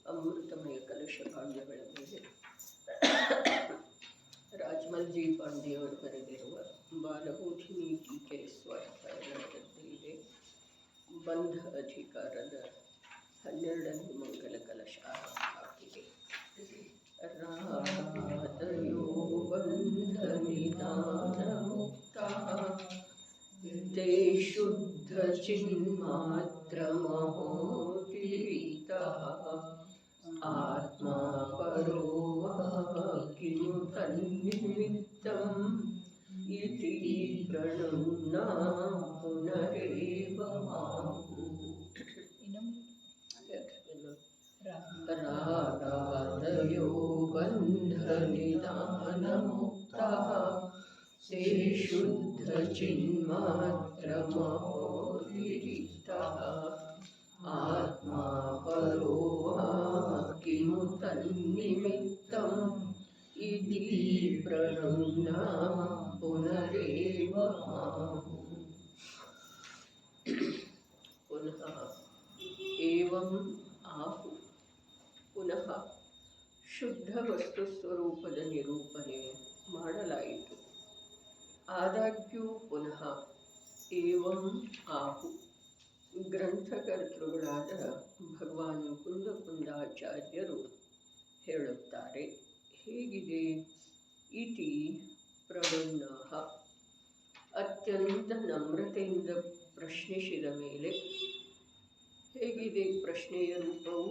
ಅಮೃತಮಯ ಕಲಶ ಭಾಗ್ಯಗಳ ಮೇಲೆ ರಾಜಮಲ್ ಜಿ ಪಾಂಡೆಯವರು ಬರೆದಿರುವ ಬಾಲಬೋಧಿನಿ ಟೀಕೆ ಸ್ವರಪರಣದಲ್ಲಿ ಇದೆ. ಬಂಧ ಅಧಿಕಾರದ 12ನೇ ಮಂಗಲ ಕಲಶ ಆಗಿದೆ. ರಾಧಯೋ ಬಂಧ ನಿಧಾನ ಮುಕ್ತ ತೇ ಶುದ್ಧ ಚಿನ್ಮಾತ್ರ ಮಹೋದೀತ ಆತ್ಮ ಪರೋ ಕಿಂ ತನ್ನಿಮಿತ್ತಂ ಇತಿ ಪ್ರಣುನಾ ಪುನರೇವ ಮಾಹು. ರಾಗಾದಯೋ ಬಂಧ ನಿಧಾನ ಮುಕ್ತಃ ತೇ ಶುದ್ಧ ಚಿನ್ಮಾತ್ರ ಮಹೋದೀತಃ ಆತ್ಮ ಪರೋ ಕಿಂ ತನ್ನಿಮಿತ್ತಂ ಇತಿ ಪ್ರಣುನಾ ಪುನರೇವ ಮಾಹು. ಪುನಃ ಏವಂ ಆಹು. ಪುನಃ ಶುದ್ಧ ವಸ್ತು ಸ್ವರೂಪದ ನಿರೂಪಣೆ ಮಾಡಲಾಯಿತು. ಆದಾಗ್ಯೂ ಪುನಃ ಏವಂ ಆಹು. ಗ್ರಂಥಕರ್ತೃಗಳಾದ ಭಗವಾನ್ ಕುಂದಕುಂದಾಚಾರ್ಯರು ಹೇಳುತ್ತಾರೆ, ಹೇಗಿದೆ? ಇತಿ ಪ್ರಣುನಃ. ಅತ್ಯಂತ ನಮ್ರತೆಯಿಂದ ಪ್ರಶ್ನಿಸಿದ ಮೇಲೆ ಹೇಗಿದೆ ಪ್ರಶ್ನೆಯ ರೂಪವು?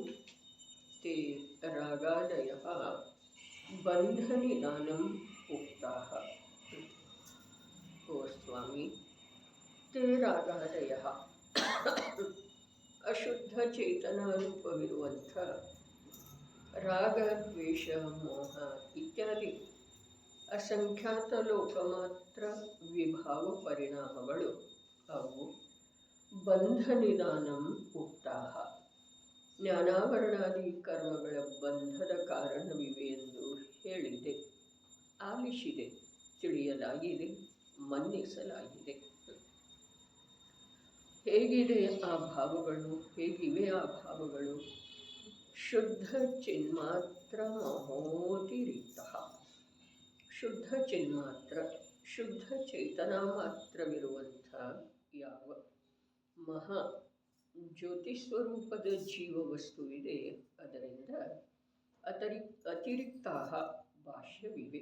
ತೇ ರಾಗಾದಯಃ ಬಂಧ ನಿಧಾನಂ ಉಕ್ತಾಃ. ಓ ಸ್ವಾಮಿ, ತೇ ರಾಗಾದಯಃ ಅಶುದ್ಧ ಚೇತನ ರೂಪವಿರುವಂಥ ರಾಗ, ದ್ವೇಷ, ಮೋಹ ಇತ್ಯಾದಿ ಅಸಂಖ್ಯಾತ ಲೋಕಮಾತ್ರ ವಿಭಾವ ಪರಿಣಾಮಗಳು ಅವು ಬಂಧ ನಿಧಾನಂ ಉಕ್ತಾಃ ಜ್ಞಾನಾವರಣಾದಿ ಕರ್ಮಗಳ ಬಂಧದ ಕಾರಣವಿವೆ ಎಂದು ಹೇಳಿದೆ, ಆಲಿಸಿದೆ, ತಿಳಿಯಲಾಗಿದೆ, ಮನ್ನಿಸಲಾಗಿದೆ. ಹೇಗಿದೆ ಆ ಭಾವಗಳು? ಹೇಗಿವೆ ಆ ಭಾವಗಳು? ಶುದ್ಧ ಚಿನ್ಮಾತ್ರ ಮಹೋತಿರಿಕ್ತಃ. ಶುದ್ಧ ಚಿನ್ಮಾತ್ರ, ಶುದ್ಧ ಚೇತನ ಮಾತ್ರವಿರುವಂಥ ಯಾವ ಮಹಾ ಜ್ಯೋತಿಸ್ವರೂಪದ ಜೀವ ವಸ್ತುವಿದೆ, ಅದರಿಂದ ಅತಿರಿಕ್ತ ಭಾಷ್ಯವಿವೆ.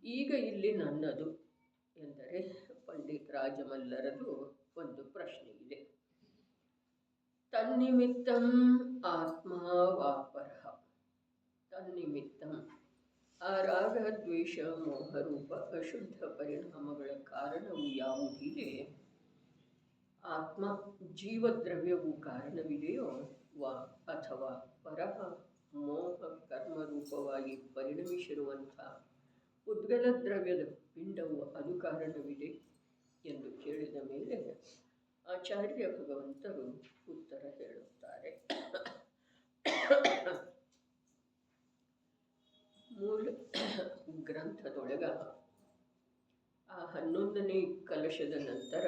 ಈಗ ಇಲ್ಲಿ ನನ್ನದು ಎಂದರೆ ಪಂಡಿತ್ ರಾಜಮಲ್ಲರದು ಒಂದು ಪ್ರಶ್ನೆ ಇದೆ. ತನ್ನಿಮಿತ್ತಂ ಆತ್ಮ ವಾಪರಃ. ತನ್ನಿಮಿತ್ತಂ ಆ ರಾಗ, ದ್ವೇಷ, ಮೋಹರೂಪ ಅಶುದ್ಧ ಪರಿಣಾಮಗಳ ಕಾರಣವು ಯಾವುದಿದೆ, ಆತ್ಮ ಜೀವದ್ರವ್ಯವು ಕಾರಣವಿದೆಯೋ ವಾ ಅಥವಾ ಪರಹ ಮೋಹ ಕರ್ಮರೂಪವಾಗಿ ಪರಿಣಮಿಸಿರುವಂಥ ಉದ್ಗಲ ದ್ರವ್ಯದ ಪಿಂಡವು ಅದು ಕಾರಣವಿದೆ ಎಂದು ಕೇಳಿದ ಮೇಲೆ ಆಚಾರ್ಯ ಭಗವಂತರು ಉತ್ತರ ಹೇಳುತ್ತಾರೆ. ಮೂಲ ಗ್ರಂಥದೊಳಗ ಆ 11ನೇ ಕಲಶದ ನಂತರ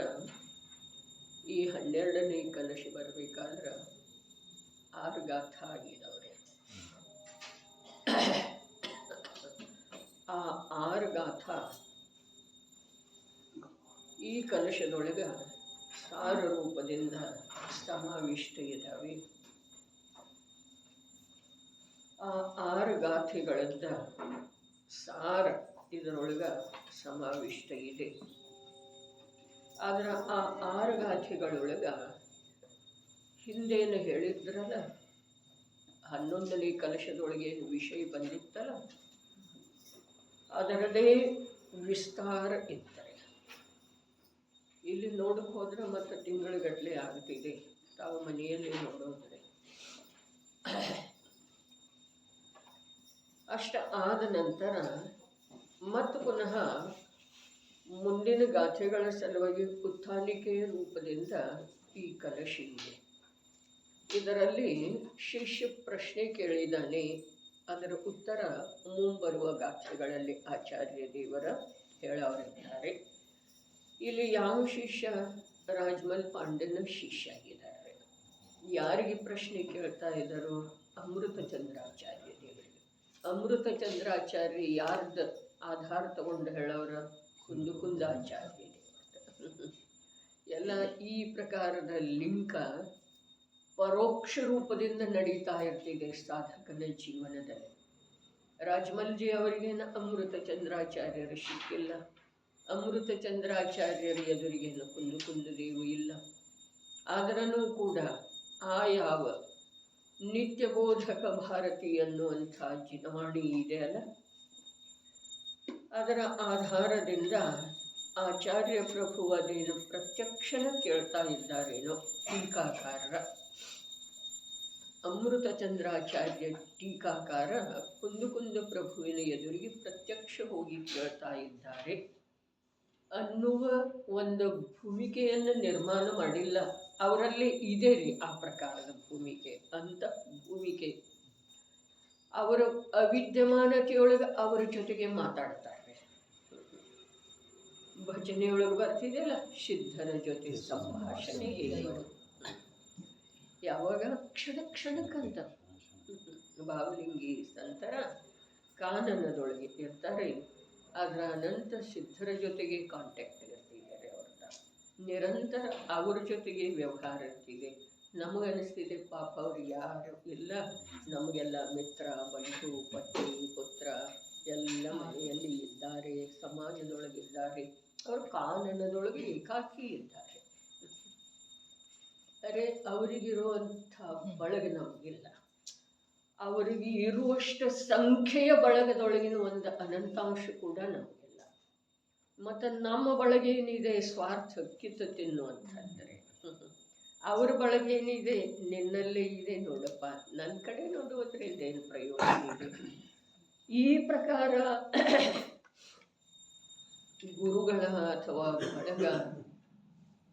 ಈ 12ನೇ ಕಲಶ ಬರಬೇಕಾದ್ರೆ 6 ಗಾಥ ಆಗಿದವ್ರೆ. ಆ 6 ಗಾಥ ಈ ಕಲಶದೊಳಗ ಸಾರ ರೂಪದಿಂದ ಸಮಾವಿಷ್ಟ ಇದ್ದಾವೆ. ಆ 6 ಗಾಥೆಗಳಿಂದ ಸಾರ ಇದರೊಳಗ ಸಮಾವಿಷ್ಟ ಇದೆ. ಆದ್ರೆ ಆ 6 ಗಾಥೆಗಳೊಳಗ ಹಿಂದೇನು ಹೇಳಿದ್ರಲ್ಲ, 11ನೇ ಕಲಶದೊಳಗೆ ವಿಷಯ ಬಂದಿತ್ತಲ್ಲ, ಅದರದೇ ವಿಸ್ತಾರ ಇರ್ತಾರೆ. ಇಲ್ಲಿ ನೋಡಕ್ಕೆ ಹೋದ್ರೆ ಮತ್ತು ತಿಂಗಳುಗಟ್ಟಲೆ ಆಗ್ತಿದೆ, ತಾವು ಮನೆಯಲ್ಲಿ ನೋಡೋದ್ರೆ. ಅಷ್ಟ ಆದ ನಂತರ ಮತ್ತು ಪುನಃ ಮುಂದಿನ ಗಾಥೆಗಳ ಸಲುವಾಗಿ ಉತ್ಥಾನಿಕೆಯ ರೂಪದಿಂದ ಈ ಕಲಶ ಇದೆ. ಇದರಲ್ಲಿ ಶಿಷ್ಯ ಪ್ರಶ್ನೆ ಕೇಳಿದ್ದಾನೆ, ಅದರ ಉತ್ತರ ಮುಂಬರುವ ಗಾಥೆಗಳಲ್ಲಿ ಆಚಾರ್ಯ ದೇವರ ಹೇಳವರಿದ್ದಾರೆ. ಇಲ್ಲಿ ಯಾವ ಶಿಷ್ಯ? ರಾಜಮಲ್ ಪಾಂಡೆನ ಶಿಷ್ಯ ಆಗಿದ್ದಾರೆ. ಯಾರಿಗೆ ಪ್ರಶ್ನೆ ಕೇಳ್ತಾ ಇದ್ದಾರೋ? ಅಮೃತ ಚಂದ್ರಾಚಾರ್ಯ ದೇವರಿಗೆ. ಅಮೃತ ಚಂದ್ರಾಚಾರ್ಯ ಯಾರ್ದ ಆಧಾರ ತಗೊಂಡು ಹೇಳೋರ? ಕುಂದಾಚಾರ್ಯ ದೇವರು. ಎಲ್ಲ ಈ ಪ್ರಕಾರದ ಲಿಂಕ ಪರೋಕ್ಷ ರೂಪದಿಂದ ನಡೀತಾ ಇರ್ತಿದೆ ಸಾಧಕನ ಜೀವನದಲ್ಲಿ. ರಾಜಮಲ್ಜಿ ಅವರಿಗೇನು ಅಮೃತ ಚಂದ್ರಾಚಾರ್ಯರು ಸಿಕ್ಕಿಲ್ಲ, ಅಮೃತ ಚಂದ್ರಾಚಾರ್ಯರ ಎದುರಿಗೇನು ಕುಂದದೇವು ಇಲ್ಲ. ಆದರೂ ಕೂಡ ಆ ಯಾವ ನಿತ್ಯಬೋಧಕ ಭಾರತಿ ಅನ್ನುವಂಥ ಜಿನವಾಣಿ ಇದೆ ಅಲ್ಲ, ಅದರ ಆಧಾರದಿಂದ ಆಚಾರ್ಯ ಪ್ರಭು ಅದೇನು ಪ್ರತ್ಯಕ್ಷನ ಕೇಳ್ತಾ ಇದ್ದಾರೇನೋ ಟೀಕಾಕಾರರ. ಅಮೃತ ಚಂದ್ರಾಚಾರ್ಯ ಟೀಕಾಕಾರ ಕುಂದು ಪ್ರಭುವಿನ ಎದುರಿಗೆ ಪ್ರತ್ಯಕ್ಷ ಹೋಗಿ ಕೇಳ್ತಾ ಇದ್ದಾರೆ ಅನ್ನುವ ಒಂದು ಭೂಮಿಕೆಯನ್ನು ನಿರ್ಮಾಣ ಮಾಡಿಲ್ಲ. ಅವರಲ್ಲಿ ಇದೆ ರೀ ಆ ಪ್ರಕಾರದ ಭೂಮಿಕೆ ಅಂತ ಭೂಮಿಕೆ. ಅವರ ಅವಿದ್ಯಮಾನತೆಯೊಳಗೆ ಅವರ ಜೊತೆಗೆ ಮಾತಾಡ್ತಾರೆ. ಭಜನೆಯೊಳಗೆ ಬರ್ತಿದೆಯಲ್ಲ, ಸಿದ್ಧರ ಜೊತೆ ಸಂಭಾಷಣೆ ಏನು, ಯಾವಾಗ ಕ್ಷಣಕ್ಕಂತ ಭಾವಲಿಂಗಿ ಸಂತರ ಕಾನನದೊಳಗೆ ಇರ್ತಾರೆ. ಅದರ ಅನಂತ ಸಿದ್ಧರ ಜೊತೆಗೆ ಕಾಂಟ್ಯಾಕ್ಟ್ ಇರ್ತಿದ್ದಾರೆ. ಅವ್ರನ್ನ ನಿರಂತರ ಅವ್ರ ಜೊತೆಗೆ ವ್ಯವಹಾರ ಇರ್ತಿದೆ. ನಮಗನಿಸ್ತಿದೆ ಪಾಪ ಅವ್ರು ಯಾರು ಇಲ್ಲ, ನಮಗೆಲ್ಲ ಮಿತ್ರ ಬಂಧು ಪತ್ನಿ ಪುತ್ರ ಎಲ್ಲ ಮನೆಯಲ್ಲಿ ಇದ್ದಾರೆ, ಸಮಾಜದೊಳಗಿದ್ದಾರೆ. ಅವರು ಕಾನನದೊಳಗೆ ಏಕಾಕಿ ಇದ್ದಾರೆ. ಅರೆ ಅವರಿಗಿರುವಂಥ ಬಳಗ ನಮಗಿಲ್ಲ. ಅವರಿಗೆ ಇರುವಷ್ಟು ಸಂಖ್ಯೆಯ ಬಳಗದೊಳಗಿನ ಒಂದು ಅನಂತಾಂಶ ಕೂಡ ನಮಗಿಲ್ಲ. ಮತ್ತು ನಮ್ಮ ಬಳಗೇನಿದೆ ಸ್ವಾರ್ಥ ಕಿತ್ತು ತಿನ್ನುವಂಥದ್ದರೆ, ಅವ್ರ ಬಳಗೇನಿದೆ ನಿನ್ನಲ್ಲೇ ಇದೆ ನೋಡಪ್ಪ, ನನ್ನ ಕಡೆ ನೋಡುವುದರಿಂದ ಏನು ಪ್ರಯೋಜನ ಇದೆ. ಈ ಪ್ರಕಾರ ಗುರುಗಳ ಅಥವಾ ಬಳಗ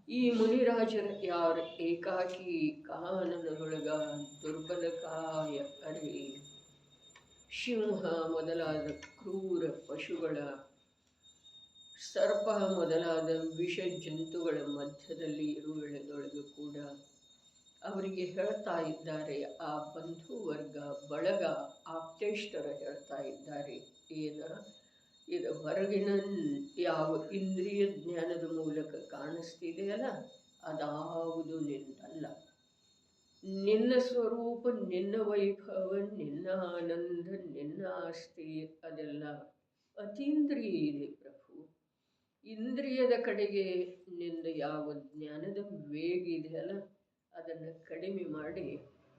ಈ ಮುನಿರಾಜರ ಯಾರು ಏಕಾಕಿ ಕಾನನದೊಳಗ ದುರ್ಬಲಕಾಯ ಅರೆ ಸಿಂಹ ಮೊದಲಾದ ಕ್ರೂರ ಪಶುಗಳ, ಸರ್ಪ ಮೊದಲಾದ ವಿಷ ಜಂತುಗಳ ಮಧ್ಯದಲ್ಲಿ ಇರುವೆಳದೊಳಗೂ ಕೂಡ ಅವರಿಗೆ ಹೇಳ್ತಾ ಇದ್ದಾರೆ. ಆ ಬಂಧು ವರ್ಗ ಬಳಗ ಆಪ್ತೇಷ್ಟರ ಹೇಳ್ತಾ ಇದ್ದಾರೆ, ಏನ ಇದು ಹೊರಗಿನ ಯಾವ ಇಂದ್ರಿಯ ಜ್ಞಾನದ ಮೂಲಕ ಕಾಣಿಸ್ತಿದೆಯಲ್ಲ, ಅದಾವುದು ನಿನ್ನಲ್ಲ. ನಿನ್ನ ಸ್ವರೂಪ, ನಿನ್ನ ವೈಭವ, ನಿನ್ನ ಆನಂದ, ನಿನ್ನ ಆಸ್ತಿ ಅದೆಲ್ಲ ಅತೀಂದ್ರಿಯ ಇದೆ ಪ್ರಭು. ಇಂದ್ರಿಯದ ಕಡೆಗೆ ನಿಂದ ಯಾವ ಜ್ಞಾನದ ವೇಗ ಇದೆಯಲ್ಲ ಅದನ್ನು ಕಡಿಮೆ ಮಾಡಿ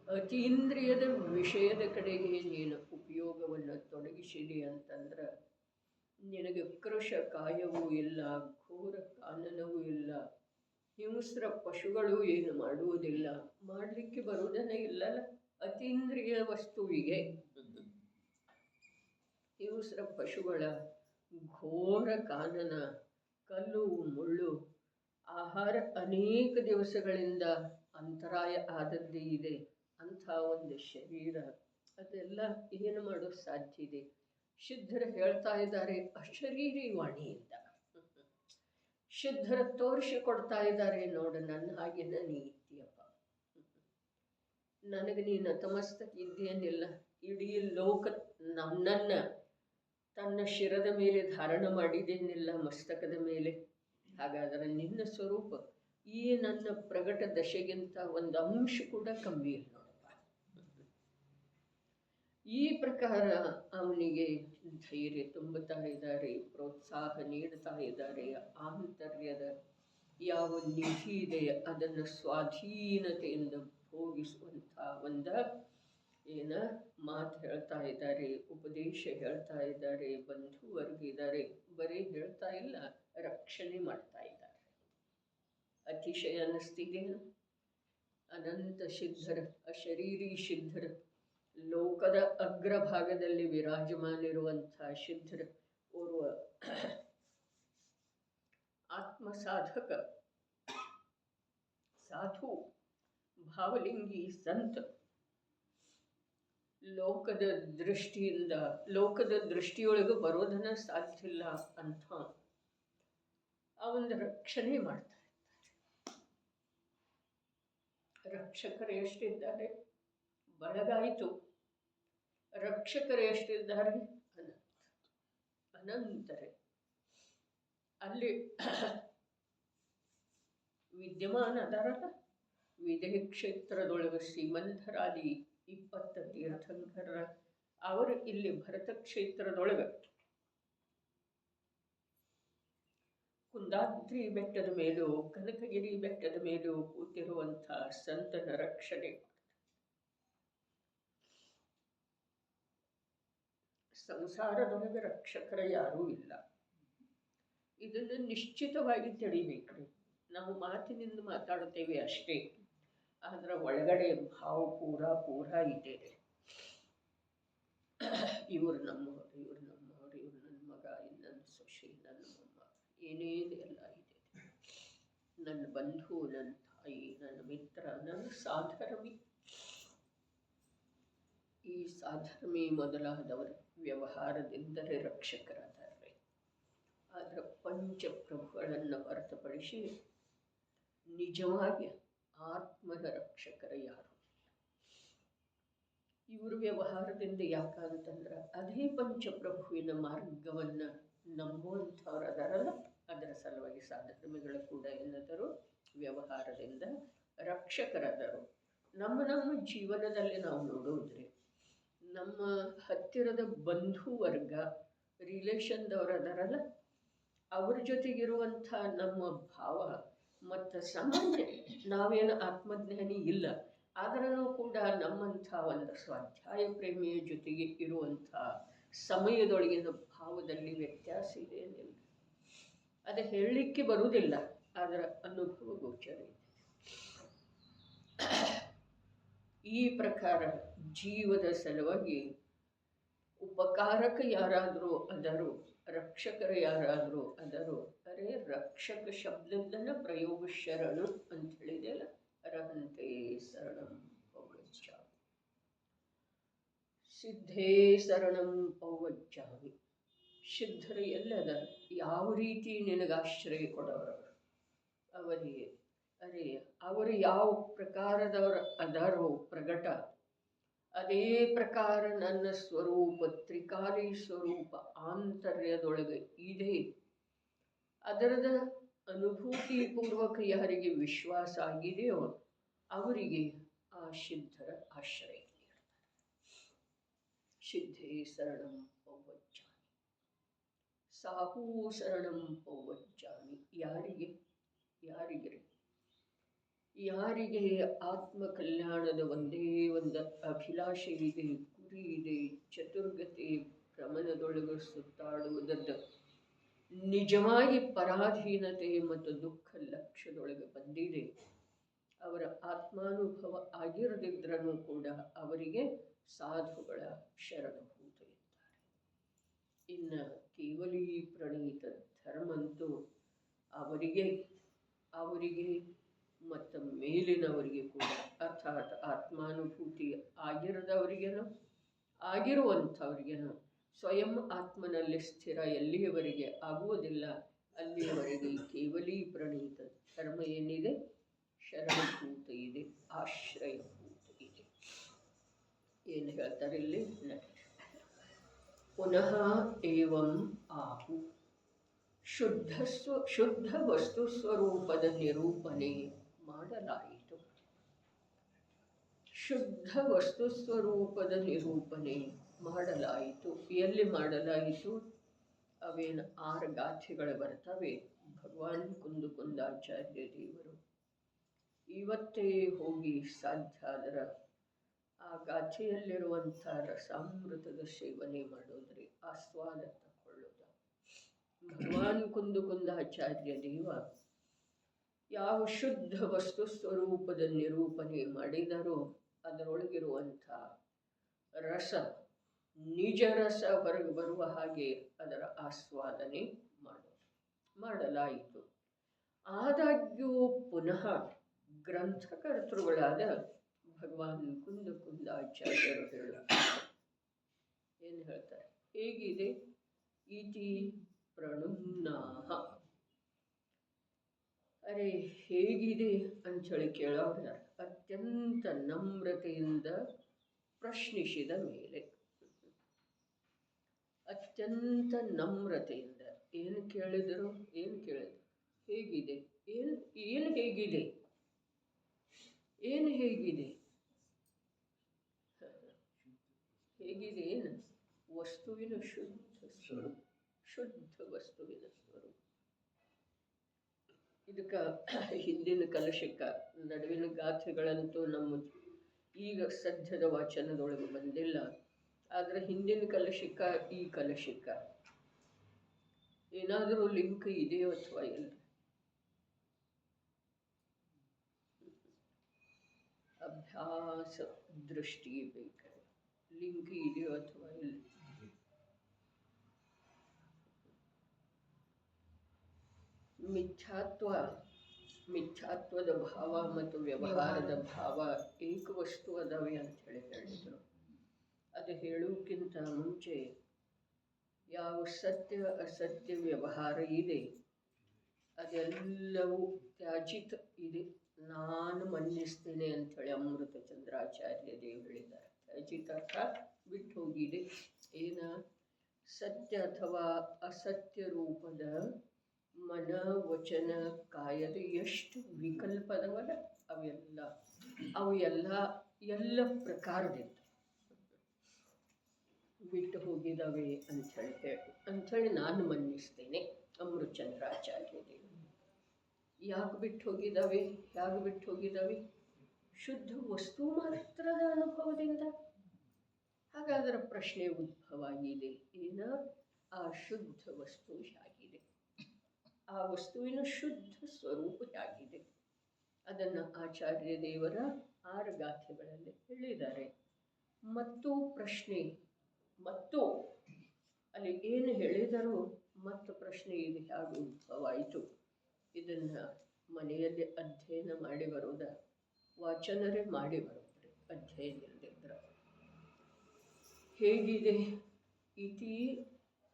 ಅತೀಂದ್ರಿಯದ ವಿಷಯದ ಕಡೆಗೆ ನೀನು ಉಪಯೋಗವನ್ನು ತೊಡಗಿಸಿದೆ ಅಂತಂದ್ರೆ ನಿನಗೆ ಕೃಶ ಕಾಯವೂ ಇಲ್ಲ, ಘೋರ ಕಾನನವೂ ಇಲ್ಲ, ಹಿಂಸ್ರ ಪಶುಗಳು ಏನು ಮಾಡುವುದಿಲ್ಲ, ಮಾಡಲಿಕ್ಕೆ ಬರುವುದನ್ನೇ ಇಲ್ಲಲ್ಲ. ಅತೀಂದ್ರಿಯ ವಸ್ತುವಿಗೆ ಹಿಂಸ್ರ ಪಶುಗಳ ಘೋರ ಕಾನನ, ಕಲ್ಲು ಮುಳ್ಳು, ಆಹಾರ ಅನೇಕ ದಿವಸಗಳಿಂದ ಅಂತರಾಯ ಆದದ್ದೇ ಇದೆ. ಅಂಥ ಒಂದು ಶರೀರ ಅದೆಲ್ಲ ಏನು ಮಾಡೋದು ಸಾಧ್ಯ ಇದೆ? ಸಿದ್ಧರು ಹೇಳ್ತಾ ಇದ್ದಾರೆ ಅಶರೀರಿ ವಾಣಿಯಿಂದ. ಸಿದ್ಧರ ತೋರಿಸಿಕೊಡ್ತಾ ಇದ್ದಾರೆ, ನೋಡು ನನ್ನ ಹಾಗೆನ ನೀ ಇದ್ದೀಯಪ್ಪ, ನನಗೆ ನೀನು ನತಮಸ್ತಕ ಇದ್ದೇನಿಲ್ಲ. ಇಡೀ ಲೋಕ ನನ್ನನ್ನು ತನ್ನ ಶಿರದ ಮೇಲೆ ಧಾರಣ ಮಾಡಿದ್ದೇನಿಲ್ಲ, ಮಸ್ತಕದ ಮೇಲೆ. ಹಾಗಾದರೆ ನಿನ್ನ ಸ್ವರೂಪ ಈ ನನ್ನ ಪ್ರಗಟ ದಶೆಗಿಂತ ಒಂದು ಅಂಶ ಕೂಡ ಕಮ್ಮಿ ಇಲ್ಲ ನೋಡಪ್ಪ. ಈ ಪ್ರಕಾರ ಅವನಿಗೆ ಧೈರ್ಯ ತುಂಬುತ್ತಾ ಇದ್ದಾರೆ, ಪ್ರೋತ್ಸಾಹ ನೀಡುತ್ತಾ ಇದ್ದಾರೆ. ಆಂತರ್ಯದ ಯಾವ ನಿಧಿ ಇದೆ ಅದನ್ನು ಸ್ವಾಧೀನತೆಯಿಂದ ಭೋಗಿಸುವಂಥ ಒಂದು ಏನ ಮಾತು ಹೇಳ್ತಾ ಇದ್ದಾರೆ, ಉಪದೇಶ ಹೇಳ್ತಾ ಇದ್ದಾರೆ. ಬಂಧುವರ್ಗಿದ್ದಾರೆ, ಬರೀ ಹೇಳ್ತಾ ಇಲ್ಲ, ರಕ್ಷಣೆ ಮಾಡ್ತಾ ಇದ್ದಾರೆ. ಅತಿಶಯ ಅನ್ನಿಸ್ತಿದ್ದೇನು? ಅನಂತ ಸಿದ್ಧರ, ಅಶರೀರಿ ಸಿದ್ಧರ, ಲೋಕದ ಅಗ್ರಭಾಗದಲ್ಲಿ ವಿರಾಜಮಾನಿರುವಂಥ ಸಿದ್ಧರ ಓರ್ವ ಆತ್ಮಸಾಧಕ ಸಾಧು ಭಾವಲಿಂಗಿ ಸಂತ ಲೋಕದ ದೃಷ್ಟಿಯಿಂದ, ಲೋಕದ ದೃಷ್ಟಿಯೊಳಗೆ ಬರೋದನ್ನ ಸಾಧ್ಯ ಇಲ್ಲ ಅಂತ ಆ ಒಂದು ರಕ್ಷಣೆ ಮಾಡ್ತಾ ಇದ್ದಾರೆ. ರಕ್ಷಕರು ಎಷ್ಟಿದ್ದಾರೆ? ಬಳಗಾಯಿತು. ರಕ್ಷಕರು ಎಷ್ಟಿದ್ದಾರೆ? ಅನಂತರೆ. ಅಲ್ಲಿ ವಿದ್ಯಮಾನ ಅದರಲ್ಲ, ವಿದೇಹ ಕ್ಷೇತ್ರದೊಳಗೆ ಶ್ರೀಮಂತರಾದಿ 20 ತೀರ್ಥಂಕರರ ಅವರು ಇಲ್ಲಿ ಭರತ ಕ್ಷೇತ್ರದೊಳಗೆ ಕುಂದಾದ್ರಿ ಬೆಟ್ಟದ ಮೇಲೂ ಕನಕಗಿರಿ ಬೆಟ್ಟದ ಮೇಲೂ ಕೂತಿರುವಂಥ ಸಂತನ ರಕ್ಷಣೆ. ಸಂಸಾರದೊಳಗೆ ರಕ್ಷಕರ ಯಾರೂ ಇಲ್ಲ. ಇದನ್ನು ನಿಶ್ಚಿತವಾಗಿ ತಿಳಿಬೇಕ್ರಿ. ನಾವು ಮಾತಿನಿಂದ ಮಾತಾಡುತ್ತೇವೆ ಅಷ್ಟೇ, ಆದ್ರೆ ಒಳಗಡೆ ಭಾವ ಪೂರ ಇದೆ. ಇವ್ರು ನಮ್ಮವರು, ಇವ್ರು ನಮ್ಮವರು, ಇವ್ರು ನನ್ನ ಮಗ, ನನ್ನ ಸೊಸೆ, ನನ್ನ ಮೊಮ್ಮ, ಏನೇನು ಎಲ್ಲ ಇದೆ. ನನ್ನ ಬಂಧು, ನನ್ನ ತಾಯಿ, ನನ್ನ ಮಿತ್ರ, ನನ್ನ ಸಾಧರ್ಮಿ. ಈ ಸಾಧರ್ಮಿ ಮೊದಲಾದವರ ವ್ಯವಹಾರದಿಂದಲೇ ರಕ್ಷಕರಾದರೆ. ಆದರೆ ಪಂಚಪ್ರಭುಗಳನ್ನು ಹೊರತುಪಡಿಸಿ ನಿಜವಾಗಿ ಆತ್ಮನ ರಕ್ಷಕರ ಯಾರು? ಇವರು ವ್ಯವಹಾರದಿಂದ ಯಾಕಂತಂದ್ರೆ ಅದೇ ಪಂಚಪ್ರಭುವಿನ ಮಾರ್ಗವನ್ನು ನಂಬುವಂಥವ್ರು ಅದರಲ್ಲ, ಅದರ ಸಲುವಾಗಿ ಸಾಧರ್ಮಿಗಳು ಕೂಡ ಏನಾದರೂ ವ್ಯವಹಾರದಿಂದ ರಕ್ಷಕರಾದರು. ನಮ್ಮ ಜೀವನದಲ್ಲಿ ನಾವು ನೋಡೋದ್ರಿ, ನಮ್ಮ ಹತ್ತಿರದ ಬಂಧು ವರ್ಗ ರಿಲೇಷನ್ದವ್ರು ಅದರಲ್ಲ, ಅವ್ರ ಜೊತೆಗಿರುವಂಥ ನಮ್ಮ ಭಾವ ಮತ್ತು ಸಾಮಾನ್ಯ ನಾವೇನು ಆತ್ಮಜ್ಞಾನಿ ಇಲ್ಲ, ಆದ್ರೂ ಕೂಡ ನಮ್ಮಂಥ ಒಂದು ಸ್ವಾಧ್ಯಾಯ ಪ್ರೇಮಿಯ ಜೊತೆಗೆ ಇರುವಂಥ ಸಮಯದೊಳಗಿನ ಭಾವದಲ್ಲಿ ವ್ಯತ್ಯಾಸ ಇದೆ ಏನಿಲ್ಲ. ಅದು ಹೇಳಲಿಕ್ಕೆ ಬರುವುದಿಲ್ಲ, ಅದರ ಅನುಭವ ಗೋಚರ ಇದೆ. ಈ ಪ್ರಕಾರ ಜೀವದ ಸಲುವಾಗಿ ಉಪಕಾರಕ ಯಾರಾದರೂ ಅದರು, ರಕ್ಷಕರು ಯಾರಾದರೂ ಅದರು. ಅರೆ ರಕ್ಷಕ ಶಬ್ದದ್ದನ್ನು ಪ್ರಯೋಗ ಶರಣು ಅಂತ ಹೇಳಿದೆಯಲ್ಲ, ಅರಹಂತೆ ಶರಣಂ ಪೌವಚ್ಚಾಮಿ, ಸಿದ್ಧೇ ಶರಣಂ ಪೌವಚ್ಚಾಮಿ. ಸಿದ್ಧರು ಎಲ್ಲದ? ಯಾವ ರೀತಿ ನಿನಗಾಶ್ರಯ ಕೊಡೋರವರು ಅವರಿಗೆ. ಅರೆ ಅವರು ಯಾವ ಪ್ರಕಾರದವರು ಅದಾರೋ ಪ್ರಗಟ, ಅದೇ ಪ್ರಕಾರ ನನ್ನ ಸ್ವರೂಪ ತ್ರಿಕಾಲಿ ಸ್ವರೂಪ ಆಂತರ್ಯದೊಳಗೆ ಇದೆ. ಅದರದ ಅನುಭೂತಿ ಪೂರ್ವಕ ಯಾರಿಗೆ ವಿಶ್ವಾಸ ಆಗಿದೆಯೋ ಅವರಿಗೆ ಆ ಸಿದ್ಧರ ಆಶ್ರಯ ನೀಡ್ತಾರೆ. ಸಿದ್ಧೇ ಶರಣಂ ಪೌವಚ್ಚಾಮಿ, ಸಾಹೂ ಶರಣಂ ಪೌವಚ್ಚಾಮಿ. ಯಾರಿಗೆ? ಯಾರಿಗೆ ಆತ್ಮ ಕಲ್ಯಾಣದ ಒಂದೇ ಒಂದು ಅಭಿಲಾಷೆ ಇದೆ, ಗುರಿ ಇದೆ, ಚತುರ್ಗತಿ ಭ್ರಮಣದೊಳಗೆ ಸುತ್ತಾಡುವುದದ್ದು ನಿಜವಾಗಿ ಪರಾಧೀನತೆ ಮತ್ತು ದುಃಖ ಲಕ್ಷ್ಯದೊಳಗೆ ಬಂದಿದೆ, ಅವರ ಆತ್ಮಾನುಭವ ಆಗಿರದಿದ್ರೂ ಕೂಡ ಅವರಿಗೆ ಸಾಧುಗಳ ಶರಣಭೂತ ಇದ್ದಾರೆ. ಇನ್ನು ಕೇವಲಿ ಪ್ರಣೀತ ಧರ್ಮಂತೂ ಅವರಿಗೆ ಮತ್ತು ಮೇಲಿನವರಿಗೆ ಕೂಡ, ಅರ್ಥಾತ್ ಆತ್ಮಾನುಭೂತಿ ಆಗಿರದವರಿಗೇನೋ ಆಗಿರುವಂಥವ್ರಿಗೇನೋ ಸ್ವಯಂ ಆತ್ಮನಲ್ಲಿ ಸ್ಥಿರ ಎಲ್ಲಿಯವರೆಗೆ ಆಗುವುದಿಲ್ಲ ಅಲ್ಲಿಯವರೆಗೆ ಕೇವಲಿ ಪ್ರಣೀತ ಧರ್ಮ ಏನಿದೆ, ಶರಣಭೂತ ಇದೆ, ಆಶ್ರಯಭೂತ ಇದೆ. ಏನು ಹೇಳ್ತಾರೆ ಇಲ್ಲಿ? ಪುನಃ ಏವಂ ಆಹು, ಶುದ್ಧ ವಸ್ತು ಸ್ವರೂಪದ ನಿರೂಪಣೆ ಮಾಡಲಾಯಿತು. ಶುದ್ಧ ವಸ್ತು ಸ್ವರೂಪದ ನಿರೂಪಣೆ ಮಾಡಲಾಯಿತು. ಎಲ್ಲಿ ಮಾಡಲಾಯಿತು? ಅವೇನು 6 ಗಾಥೆಗಳು ಬರ್ತವೆ. ಭಗವಾನ್ ಕುಂದಾಚಾರ್ಯ ದೇವರು ಇವತ್ತೇ ಹೋಗಿ ಸಾಧ್ಯ ಆದ್ರೆ ಆ ಗಾಥೆಯಲ್ಲಿರುವಂಥ ರಸಾಮೃತದ ಸೇವನೆ ಮಾಡೋದ್ರಿ, ಆಸ್ವಾದ ತಗೊಳ್ಳೋದು. ಭಗವಾನ್ ಕುಂದಾಚಾರ್ಯ ದೇವ ಯಾವ ಶುದ್ಧ ವಸ್ತು ಸ್ವರೂಪದ ನಿರೂಪಣೆ ಮಾಡಿದರೋ ಅದರೊಳಗಿರುವಂಥ ರಸ, ನಿಜ ರಸ ಹೊರಗೆ ಬರುವ ಹಾಗೆ ಅದರ ಆಸ್ವಾದನೆ ಮಾಡಲಾಯಿತು. ಆದಾಗ್ಯೂ ಪುನಃ ಗ್ರಂಥಕರ್ತೃಗಳಾದ ಭಗವಾನ್ ಕುಂದಾಚಾರ್ಯರು ಹೇಳುತ್ತಾರೆ. ಏನು ಹೇಳ್ತಾರೆ? ಹೇಗಿದೆ? ಇತಿ ಪ್ರಣುಮ್ನಾಹ, ಅರೆ ಹೇಗಿದೆ ಅಂಥೇಳಿ ಕೇಳೋರ ಅತ್ಯಂತ ನಮ್ರತೆಯಿಂದ ಪ್ರಶ್ನಿಸಿದ ಮೇಲೆ, ಅತ್ಯಂತ ನಮ್ರತೆಯಿಂದ ಏನು ಕೇಳಿದರು? ಹೇಗಿದೆ? ಏನು ಹೇಗಿದೆ? ಹೇಗಿದೆ ಏನು? ವಸ್ತುವಿನ ಶುದ್ಧ ಸ್ವರೂಪ, ಶುದ್ಧ ವಸ್ತುವಿನ ಸ್ವರೂಪ. ಇದಕ್ಕೆ ಹಿಂದಿನ ಕಲಶಕ್ಕೆ ನಡುವಿನ ಗಾಥೆಗಳಂತೂ ನಮ್ಮ ಈಗ ಸದ್ಯದ ವಾಚನದೊಳಗೆ ಬಂದಿಲ್ಲ. ಆದರೆ ಹಿಂದಿನ ಕಲಶಕ್ಕೆ ಈ ಕಲಶಕ್ಕೆ ಏನಾದರೂ ಲಿಂಕ್ ಇದೆಯೋ ಅಥವಾ ಇಲ್ಲ? ಅಭ್ಯಾಸ ದೃಷ್ಟಿ ಬೇಕಾದ್ರೆ ಲಿಂಕ್ ಇದೆಯೋ ಅಥವಾ ಇಲ್ಲ? ಮಿಥ್ಯಾತ್ವದ ಭಾವ ಮತ್ತು ವ್ಯವಹಾರದ ಭಾವ ಏಕವಸ್ತು ಅದಾವೆ ಅಂತ ಹೇಳಿದರು. ಅದು ಹೇಳುವುದಕ್ಕಿಂತ ಮುಂಚೆ ಯಾವ ಸತ್ಯ ಅಸತ್ಯ ವ್ಯವಹಾರ ಇದೆ ಅದೆಲ್ಲವೂ ತ್ಯಾಜಿತ ಇದೆ, ನಾನು ಮನ್ನಿಸ್ತೇನೆ ಅಂಥೇಳಿ ಅಮೃತ ಚಂದ್ರಾಚಾರ್ಯ ದೇವರು ಹೇಳಿದ್ದಾರೆ. ತ್ಯಾಜಿತ ಬಿಟ್ಟು ಹೋಗಿದೆ. ಏನ ಸತ್ಯ ಅಥವಾ ಅಸತ್ಯ ರೂಪದ ಮನ ವಚನ ಕಾಯದ ಎಷ್ಟು ವಿಕಲ್ಪದವಲ್ಲ ಅವು ಎಲ್ಲ ಪ್ರಕಾರದಿಂದ ಬಿಟ್ಟು ಹೋಗಿದ್ದಾವೆ ಅಂಥೇಳಿ ನಾನು ಮನ್ನಿಸ್ತೇನೆ ಅಮೃತ ಚಂದ್ರಾಚಾರ್ಯ ದೇವರು. ಯಾಕೆ ಬಿಟ್ಟು ಹೋಗಿದ್ದಾವೆ? ಶುದ್ಧ ವಸ್ತು ಮಾತ್ರದ ಅನುಭವದಿಂದ. ಹಾಗಾದರೆ ಪ್ರಶ್ನೆ ಉದ್ಭವ ಆಗಿದೆ, ಏನ ಆ ಶುದ್ಧ ವಸ್ತು ಹೇಗಿದೆ? ಆ ವಸ್ತುವಿನ ಶುದ್ಧ ಸ್ವರೂಪ ಹೇಗಿದೆ? ಅದನ್ನು ಆಚಾರ್ಯ ದೇವರ 6 ಗಾಥೆಗಳಲ್ಲಿ ಹೇಳಿದ್ದಾರೆ. ಮತ್ತು ಪ್ರಶ್ನೆ, ಮತ್ತು ಅಲ್ಲಿ ಏನು ಹೇಳಿದರೂ ಮತ್ತು ಪ್ರಶ್ನೆ ಇದು ಹೇಗೆ ಉದ್ಭವ ಆಯಿತು? ಇದನ್ನು ಮನೆಯಲ್ಲಿ ಅಧ್ಯಯನ ಮಾಡಿ ಬರೋದ, ವಾಚನರೇ ಮಾಡಿ ಬರೋದ್ರಿ, ಅಧ್ಯಯನ ಇಲ್ಲದಿದ್ರೆ. ಹೇಗಿದೆ? ಇತಿ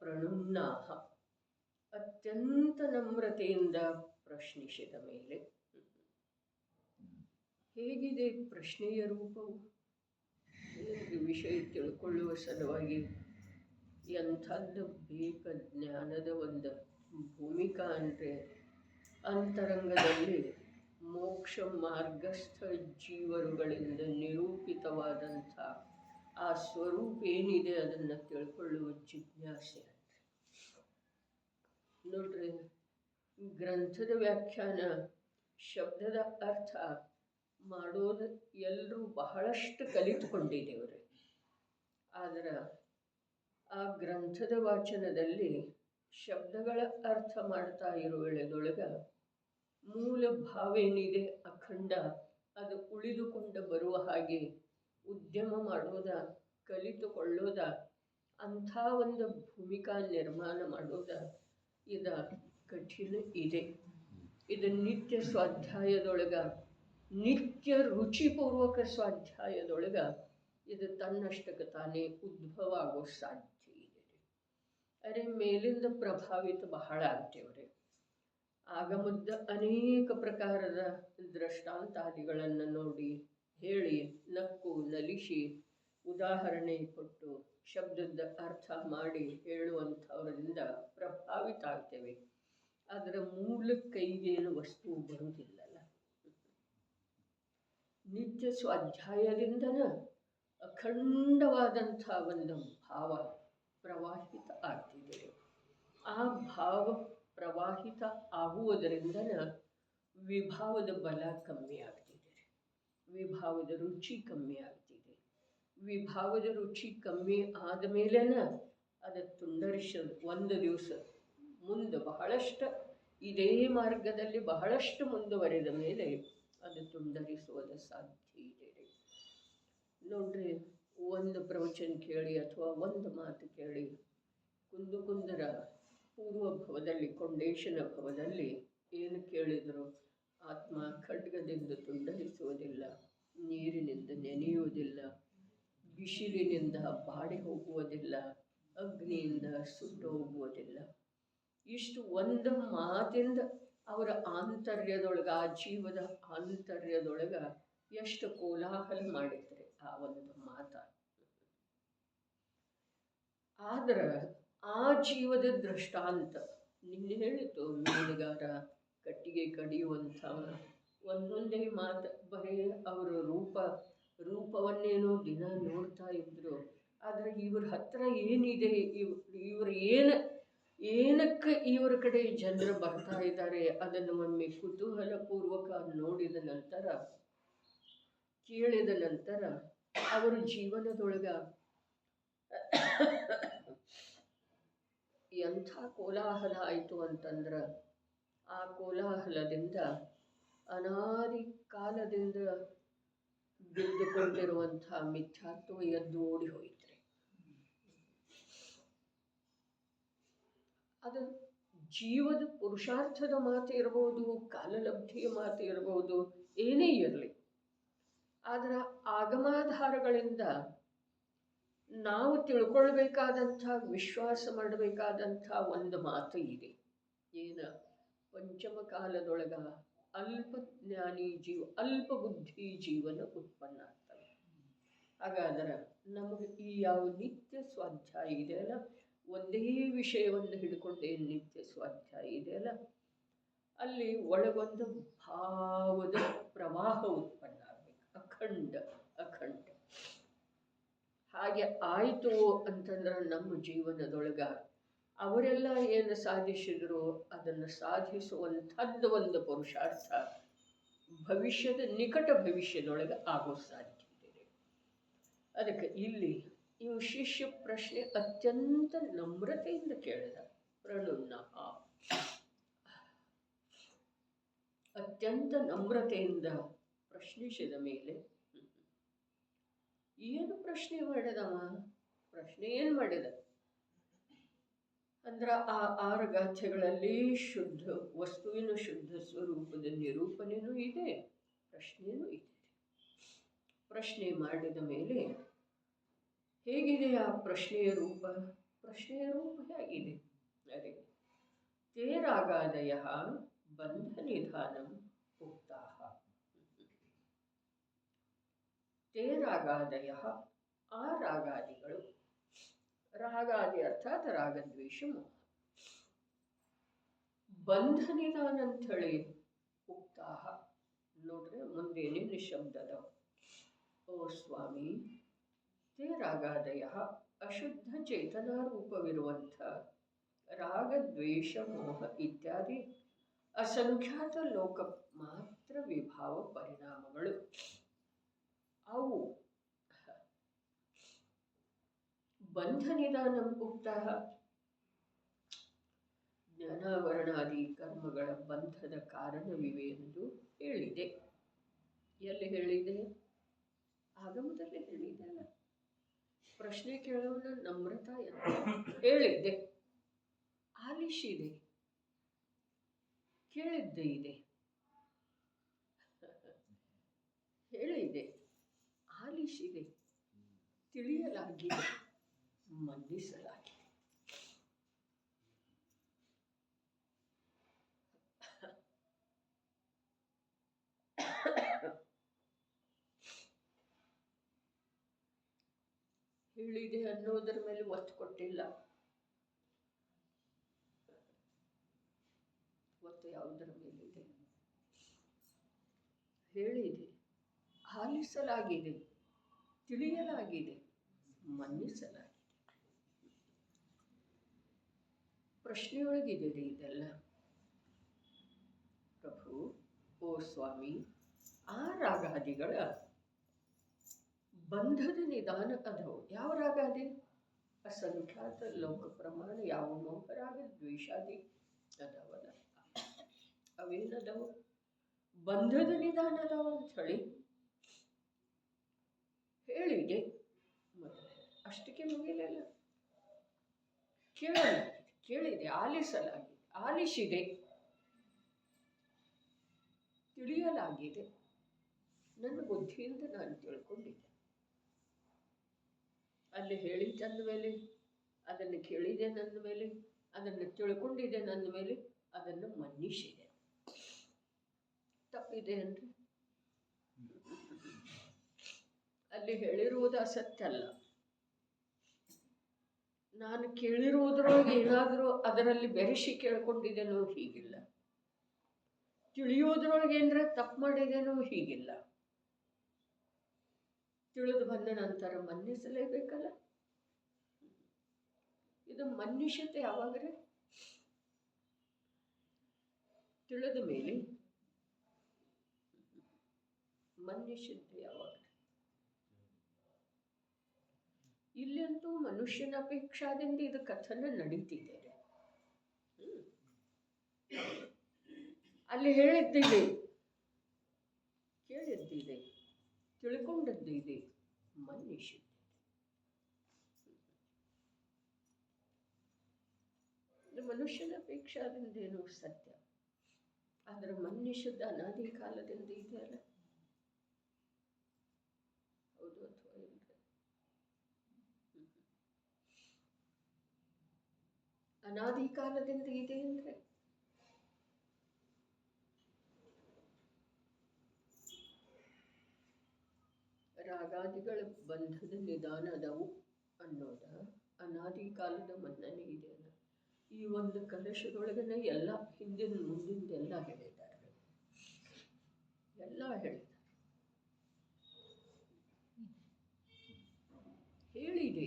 ಪ್ರಣುನ್ನಾಹ, ಅತ್ಯಂತ ನಮ್ರತೆಯಿಂದ ಪ್ರಶ್ನಿಸಿದ ಮೇಲೆ. ಹೇಗಿದೆ ಪ್ರಶ್ನೆಯ ರೂಪವು? ವಿಷಯ ತಿಳ್ಕೊಳ್ಳುವ ಸಲುವಾಗಿ ಎಂಥದ್ದು ಬೇಕ ಜ್ಞಾನದ ಒಂದು ಭೂಮಿಕಾ ಅಂದರೆ ಅಂತರಂಗದಲ್ಲಿ ಮೋಕ್ಷ ಮಾರ್ಗಸ್ಥ ಜೀವರುಗಳಿಂದ ನಿರೂಪಿತವಾದಂಥ ಆ ಸ್ವರೂಪ ಏನಿದೆ ಅದನ್ನು ತಿಳ್ಕೊಳ್ಳುವ ಜಿಜ್ಞಾಸೆ. ನೋಡ್ರಿ, ಗ್ರಂಥದ ವ್ಯಾಖ್ಯಾನ ಶಬ್ದದ ಅರ್ಥ ಮಾಡೋದು ಎಲ್ಲರೂ ಬಹಳಷ್ಟು ಕಲಿತುಕೊಂಡಿದ್ದೇವ್ರಿ. ಆದರೆ ಆ ಗ್ರಂಥದ ವಾಚನದಲ್ಲಿ ಶಬ್ದಗಳ ಅರ್ಥ ಮಾಡ್ತಾ ಇರೋ ವೇಳೆದೊಳಗೆ ಮೂಲ ಭಾವ ಏನಿದೆ ಅಖಂಡ ಅದು ಉಳಿದುಕೊಂಡು ಬರುವ ಹಾಗೆ ಉದ್ಯಮ ಮಾಡೋದ, ಕಲಿತುಕೊಳ್ಳೋದ, ಅಂಥ ಒಂದು ಭೂಮಿಕಾ ನಿರ್ಮಾಣ ಮಾಡೋದ ಇದು ಕಠಿಣ ಇದೆ. ಇದು ನಿತ್ಯ ಸ್ವಾಧ್ಯಾಯದೊಳಗೆ, ನಿತ್ಯ ರುಚಿಪೂರ್ವಕ ಸ್ವಾಧ್ಯಾಯದೊಳಗೆ ಇದು ತನ್ನಷ್ಟಕ್ಕೆ ತಾನೇ ಉದ್ಭವ ಆಗೋ ಸಾಧ್ಯ ಇದೆ. ಅರೆ ಮೇಲಿಂದ ಪ್ರಭಾವಿತ ಬಹಳ ಆಗ್ತೇವ್ರಿ. ಆಗಮುದ್ದ ಅನೇಕ ಪ್ರಕಾರದ ದೃಷ್ಟಾಂತಾದಿಗಳನ್ನು ನೋಡಿ, ಹೇಳಿ, ನಕ್ಕು ನಲಿಸಿ, ಉದಾಹರಣೆ ಕೊಟ್ಟು ಶಬ್ದದ ಅರ್ಥ ಮಾಡಿ ಹೇಳುವಂಥವರಿಂದ ಪ್ರಭಾವಿತ ಆಗ್ತೇವೆ. ಅದರ ಮೂಲ ಕೈಗೇನು ವಸ್ತು ಬರುವುದಿಲ್ಲಲ್ಲ. ನಿತ್ಯ ಸ್ವಾಧ್ಯಾಯದಿಂದನ ಅಖಂಡವಾದಂಥ ಒಂದು ಭಾವ ಪ್ರವಾಹಿತ ಆಗ್ತಿದೆ. ಆ ಭಾವ ಪ್ರವಾಹಿತ ಆಗುವುದರಿಂದನ ವಿಭಾವದ ಬಲ ಕಮ್ಮಿ ಆಗ್ತಿದೆ, ವಿಭಾವದ ರುಚಿ ಕಮ್ಮಿ ಆಗ್ತಿದೆ. ವಿಭಾವದ ರುಚಿ ಕಮ್ಮಿ ಆದ ಮೇಲೆನ ಅದು ತುಂಡರಿಸೋದು ಒಂದು ದಿವಸ ಮುಂದೆ ಬಹಳಷ್ಟು ಇದೇ ಮಾರ್ಗದಲ್ಲಿ ಬಹಳಷ್ಟು ಮುಂದುವರೆದ ಮೇಲೆ ಅದು ತುಂಡರಿಸುವುದು ಸಾಧ್ಯ ಇದೆ. ನೋಡ್ರಿ, ಒಂದು ಪ್ರವಚನ ಕೇಳಿ ಅಥವಾ ಒಂದು ಮಾತು ಕೇಳಿ ಕುಂದರ ಪೂರ್ವ ಭವದಲ್ಲಿ, ಕೊಂಡೇಶನ ಭವದಲ್ಲಿ ಏನು ಕೇಳಿದರು? ಆತ್ಮ ಖಡ್ಗದಿಂದ ತುಂಡರಿಸುವುದಿಲ್ಲ, ನೀರಿನಿಂದ ನೆನೆಯುವುದಿಲ್ಲ, ಬಿಸಿಲಿನಿಂದ ಬಾಡಿ ಹೋಗುವುದಿಲ್ಲ, ಅಗ್ನಿಯಿಂದ ಸುಟ್ಟು ಹೋಗುವುದಿಲ್ಲ. ಇಷ್ಟು ಒಂದು ಮಾತಿಂದ ಅವರ ಆಂತರ್ಯದೊಳಗೆ, ಆ ಜೀವದ ಆಂತರ್ಯದೊಳಗೆ ಎಷ್ಟು ಕೋಲಾಹಲ ಮಾಡಿದ್ರೆ ಆ ಒಂದು ಮಾತ. ಆದ್ರೆ ಆ ಜೀವದ ದೃಷ್ಟಾಂತ ನಿನ್ನೆ ಹೇಳಿತು, ಮೀನುಗಾರ, ಕಟ್ಟಿಗೆ ಕಡಿಯುವಂಥವ, ಒಂದೊಂದೇ ಮಾತು ಬರೀ ಅವರ ರೂಪವನ್ನೇನೋ ದಿನ ನೋಡ್ತಾ ಇದ್ರು. ಆದರೆ ಇವ್ರ ಹತ್ರ ಏನಿದೆ, ಇವ್ರು ಏನಕ್ಕೆ ಇವರ ಕಡೆ ಜನರು ಬರ್ತಾ ಇದ್ದಾರೆ ಅದನ್ನು ಒಮ್ಮೆ ಕುತೂಹಲಪೂರ್ವಕ ನೋಡಿದ ನಂತರ, ಕೇಳಿದ ನಂತರ ಅವರ ಜೀವನದೊಳಗ ಎಂಥ ಕೋಲಾಹಲ ಆಯಿತು ಅಂತಂದ್ರೆ, ಆ ಕೋಲಾಹಲದಿಂದ ಅನಾದಿ ಕಾಲದಿಂದ ಬಿದ್ದುಕೊಂಡಿರುವಂಥ ಮಿಥ್ಯಾತ್ವ ಎದ್ದು ಓಡಿ ಹೋಯಿತ್ರಿ. ಅದು ಜೀವದ ಪುರುಷಾರ್ಥದ ಮಾತು ಇರ್ಬೋದು, ಕಾಲಲಬ್ಧಿಯ ಮಾತು ಇರ್ಬೋದು, ಏನೇ ಇರಲಿ, ಆದ್ರೆ ಆಗಮಾಧಾರಗಳಿಂದ ನಾವು ತಿಳ್ಕೊಳ್ಬೇಕಾದಂಥ, ವಿಶ್ವಾಸ ಮಾಡಬೇಕಾದಂಥ ಒಂದು ಮಾತು ಇದೆ. ಏನ? ಪಂಚಮ ಕಾಲದೊಳಗ ಅಲ್ಪ ಜ್ಞಾನಿ ಜೀವ, ಅಲ್ಪ ಬುದ್ಧಿ ಜೀವನ ಉತ್ಪನ್ನ ಆಗ್ತವೆ. ಹಾಗಾದ್ರೆ ನಮಗೆ ಈ ಯಾವ ನಿತ್ಯ ಸ್ವಾಧ್ಯಾಯ ಇದೆಯಲ್ಲ, ಒಂದೇ ವಿಷಯವನ್ನು ಹಿಡ್ಕೊಂಡೇ ನಿತ್ಯ ಸ್ವಾಧ್ಯಾಯ ಇದೆಯಲ್ಲ, ಅಲ್ಲಿ ಒಳಗೊಂದು ಭಾವದ ಪ್ರವಾಹ ಉತ್ಪನ್ನ ಆಗಬೇಕು, ಅಖಂಡ. ಹಾಗೆ ಆಯಿತು ಅಂತಂದ್ರೆ ನಮ್ಮ ಜೀವನದೊಳಗ ಅವರೆಲ್ಲ ಏನು ಸಾಧಿಸಿದ್ರು ಅದನ್ನು ಸಾಧಿಸುವಂಥದ್ದು ಒಂದು ಪುರುಷಾರ್ಥ ಭವಿಷ್ಯದ, ನಿಕಟ ಭವಿಷ್ಯದೊಳಗೆ ಆಗೋ ಸಾಧ್ಯತೆ ಇದೆ. ಅದಕ್ಕೆ ಇಲ್ಲಿ ಇವು ಶಿಷ್ಯ ಪ್ರಶ್ನೆ ಅತ್ಯಂತ ನಮ್ರತೆಯಿಂದ ಕೇಳಿದ. ಪ್ರಣುನ್ನಃ, ಅತ್ಯಂತ ನಮ್ರತೆಯಿಂದ ಪ್ರಶ್ನಿಸಿದ ಮೇಲೆ ಏನು ಪ್ರಶ್ನೆ ಮಾಡಿದವ? ಪ್ರಶ್ನೆ ಏನು ಮಾಡಿದ ಅಂದ್ರೆ, ಆ 6 ಗಾಥೆಗಳಲ್ಲಿ ಶುದ್ಧ ವಸ್ತುವಿನ ಶುದ್ಧ ಸ್ವರೂಪದ ನಿರೂಪಣೆನೂ ಇದೆ, ಪ್ರಶ್ನೆಯೂ ಇದೆ. ಪ್ರಶ್ನೆ ಮಾಡಿದ ಮೇಲೆ ಹೇಗಿದೆ ಆ ಪ್ರಶ್ನೆಯ ರೂಪ? ಪ್ರಶ್ನೆಯ ರೂಪ ಹೇಗಿದೆ? ಅದೇ ತೇರಾಗಾದಯ ಬಂಧ ನಿಧಾನಂ ಉಕ್ತಾಹ. ತೇರಾಗಾದಯ, ಆ ರಾಗಾದಿಗಳು, ರಾಗಾದಿ ಅರ್ಥಾತ್ ರಾಗದ್ವೇಷ ಮೋಹ, ಬಂಧ ನಿಧಾನ ಅಂಥೇಳಿ ಉಕ್ತಾಹ. ನೋಡ್ರೆ ಮುಂದೆ ಏನೇನು ಶಬ್ದ ಅದಾವ. ಓ ಸ್ವಾಮಿ, ತೇರಾಗಾದಯ ಅಶುದ್ಧ ಚೇತನಾರೂಪವಿರುವಂಥ ರಾಗದ್ವೇಷ ಮೋಹ ಇತ್ಯಾದಿ ಅಸಂಖ್ಯಾತ ಲೋಕ ಮಾತ್ರ ವಿಭಾವ ಪರಿಣಾಮಗಳು. ಅವು ಬಂಧ ನಿಧಾನ ಉಕ್ತಃ, ಜ್ಞಾನಾವರಣಾದಿ ಕರ್ಮಗಳ ಬಂಧದ ಕಾರಣವಿವೆ ಎಂದು ಹೇಳಿದೆ. ಎಲ್ಲಿ ಹೇಳಿದೆ? ಆಗಮದಲ್ಲಿ ಹೇಳಿದೆ ಅಲ್ಲ. ಪ್ರಶ್ನೆ ಕೇಳೋಣ ನಮ್ರತಾ ಎಂದು ಹೇಳಿದ್ದೆ, ಆಲಿಸಿದೆ, ಕೇಳಿದ್ದೆ ಇದೆ, ಹೇಳಿದೆ, ಆಲಿಸಿದೆ, ತಿಳಿಯಲಾಗಿದೆ, ಮನ್ನಿಸಲಾಗಿದೆ. ಹೇಳಿದೆ ಅನ್ನೋದರ ಮೇಲೆ ಒತ್ತು ಕೊಟ್ಟಿಲ್ಲ. ಒತ್ತು ಯಾವುದರ ಮೇಲಿದೆ? ಹೇಳಿದೆ, ಆಲಿಸಲಾಗಿದೆ, ತಿಳಿಯಲಾಗಿದೆ, ಮನ್ನಿಸಲಾಗಿದೆ. ಪ್ರಶ್ನೆಯೊಳಗಿದೆ ಇದೆಲ್ಲ. ಪ್ರಭು, ಓ ಸ್ವಾಮಿ, ಆ ರಾಗಾದಿಗಳ ಬಂಧದ ನಿಧಾನ ಅದವು. ಯಾವ ರಾಗಾದಿ? ಅಸಂಖ್ಯಾತ ಲೋಕ ಪ್ರಮಾಣ ಯಾವ ಮೋಹರಾಗ ದ್ವೇಷಾದಿ ಅದಾವಲ್ಲ, ಅವೇನದವು? ಬಂಧದ ನಿಧಾನ ಅದಾವ ಅಂಥೇಳಿ ಹೇಳಿದೆ. ಅಷ್ಟಕ್ಕೆ ಮುಗಿಲಿಲ್ಲ. ಕೇಳಿದೆ, ಆಲಿಸಲಾಗಿದೆ, ಆಲಿಸಿದೆ, ತಿಳಿಯಲಾಗಿದೆ, ನನ್ನ ಬುದ್ಧಿಯಿಂದ ನಾನು ತಿಳ್ಕೊಂಡಿದ್ದೆ. ಅಲ್ಲಿ ಹೇಳಿದ್ದೆ ಅಂದ ಮೇಲೆ, ಅದನ್ನು ಕೇಳಿದೆ ನನ್ನ ಮೇಲೆ, ಅದನ್ನು ತಿಳ್ಕೊಂಡಿದ್ದೆ ನನ್ನ ಮೇಲೆ, ಅದನ್ನು ಮನ್ನಿಸಿದೆ. ತಪ್ಪಿದೆ ಅನ್ರಿ? ಅಲ್ಲಿ ಹೇಳಿರುವುದು ಅಸತ್ಯ ಅಲ್ಲ. ನಾನು ಕೇಳಿರುವುದ್ರೊಳಗೆ ಏನಾದರೂ ಅದರಲ್ಲಿ ಬೆರೆಸಿ ಕೇಳ್ಕೊಂಡಿದ್ದೇನೋ ಹೀಗಿಲ್ಲ. ತಿಳಿಯೋದ್ರೊಳಗೆ ಏನಾರ ತಪ್ಪು ಮಾಡಿದೇನೋ ಹೀಗಿಲ್ಲ. ತಿಳಿದು ಬಂದ ನಂತರ ಮನ್ನಿಸಲೇಬೇಕಲ್ಲ. ಇದು ಮನುಷ್ಯತೆ ಯಾವಾಗ್ರೆ? ತಿಳಿದ ಮೇಲೆ ಮನುಷ್ಯತೆ ಯಾವಾಗ? ಇಲ್ಲಂತೂ ಮನುಷ್ಯನ ಅಪೇಕ್ಷಾದಿಂದ ಇದು ಕಥನ ನಡೀತಿದೆ. ಅಲ್ಲಿ ಹೇಳಿದ್ದಿದೆ, ಕೇಳಿದ್ದಿದೆ, ತಿಳ್ಕೊಂಡದ್ದಿದೆ, ಮನುಷ್ಯತೆ. ಮನುಷ್ಯನ ಅಪೇಕ್ಷಾದಿಂದೇನು ಸತ್ಯ, ಆದರೆ ಮನುಷ್ಯದ ಅನಾದಿ ಕಾಲದಿಂದ ಇದೆಯಲ್ಲ, ಹೌದು ಅಥವಾ ಇಲ್ಲ? ಅನಾದಿ ಕಾಲದಿಂದ ಇದೆ ಅಂದ್ರೆ ರಾಗಾದಿಗಳ ಬಂಧದ ನಿಧಾನ ಅದಾವು ಅನ್ನೋದ ಅನಾದಿ ಕಾಲದ ಮನ್ನಣೆ ಇದೆ. ಈ ಒಂದು ಕಲಶದೊಳಗನೆ ಎಲ್ಲ ಹಿಂದಿನ ಮುಂದಿಂದೆಲ್ಲ ಹೇಳಿದ್ದಾರೆ, ಎಲ್ಲ ಹೇಳಿದ್ದಾರೆ. ಹೇಳಿದೆ,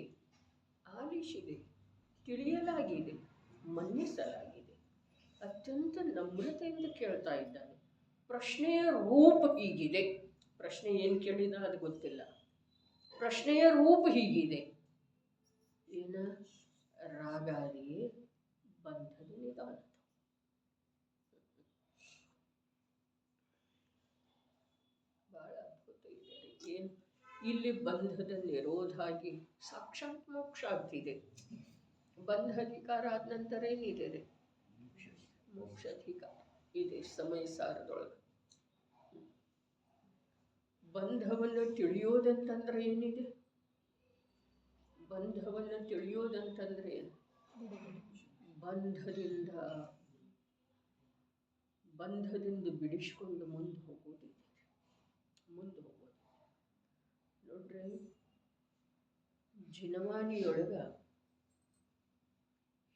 ಆಲಿಸಿದೆ, ತಿಳಿಯಲಾಗಿದೆ, ಮನ್ನಿಸಲಾಗಿದೆ. ಅತ್ಯಂತ ನಮ್ರತೆಯಿಂದ ಕೇಳ್ತಾ ಇದ್ದಾನೆ. ಪ್ರಶ್ನೆಯ ರೂಪ ಹೀಗಿದೆ. ಪ್ರಶ್ನೆ ಏನು ಕೇಳಿದ ಅದು ಗೊತ್ತಿಲ್ಲ. ಪ್ರಶ್ನೆಯ ರೂಪ ಹೀಗಿದೆ. ಏನ? ರಾಗಾದಿ ಬಂಧದ ನಿಧಾನ. ಬಹಳ ಅದ್ಭುತ ಇದೆ. ಏನು ಇಲ್ಲಿ ಬಂಧದ ನಿರೋಧ ಆಗಿ ಸಾಕ್ಷಾತ್ ಮೋಕ್ಷ ಆಗ್ತಿದೆ. ಬಂಧಾಧಿಕಾರ ಆದ ನಂತರ ಏನಿದೆ? ಮೋಕ್ಷಾಧಿಕಾರ ಇದೆ ಸಮಯ ಸಾರದೊಳಗೆ. ಬಂಧವನ್ನು ತಿಳಿಯೋದಂತಂದ್ರೆ ಏನಿದೆ? ಬಂಧವನ್ನು ತಿಳಿಯೋದಂತಂದ್ರೆ ಏನು? ಬಂಧದಿಂದ ಬಿಡಿಸ್ಕೊಂಡು ಮುಂದೆ ಹೋಗೋದಿದೆ. ಮುಂದೆ ಹೋಗೋದು ನೋಡ್ರಿ, ಜಿನವಾಣಿಯೊಳಗ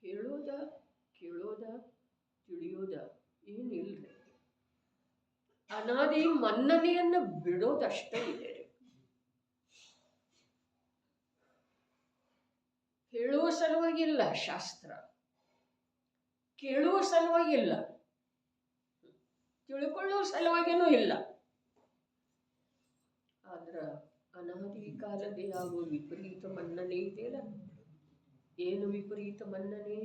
ಹೇಳೋದ, ಕೇಳೋದ, ತಿಳಿಯೋದ ಏನಿಲ್ರಿ. ಅನಾದಿ ಮನ್ನಣೆಯನ್ನು ಬಿಡೋದಷ್ಟೇ ಇದೆ. ಹೇಳುವ ಸಲುವಾಗಿಲ್ಲ ಶಾಸ್ತ್ರ, ಕೇಳುವ ಸಲುವಾಗಿಲ್ಲ, ತಿಳ್ಕೊಳ್ಳುವ ಸಲುವಾಗಿನೂ ಇಲ್ಲ. ಆದ್ರ ಅನಾದಿ ಕಾಲದ ಯಾವ ವಿಪರೀತ ಮನ್ನಣೆ ಇದೆಯಲ್ಲ, ಏನು ವಿಪರೀತ ಮನ್ನಣೆ?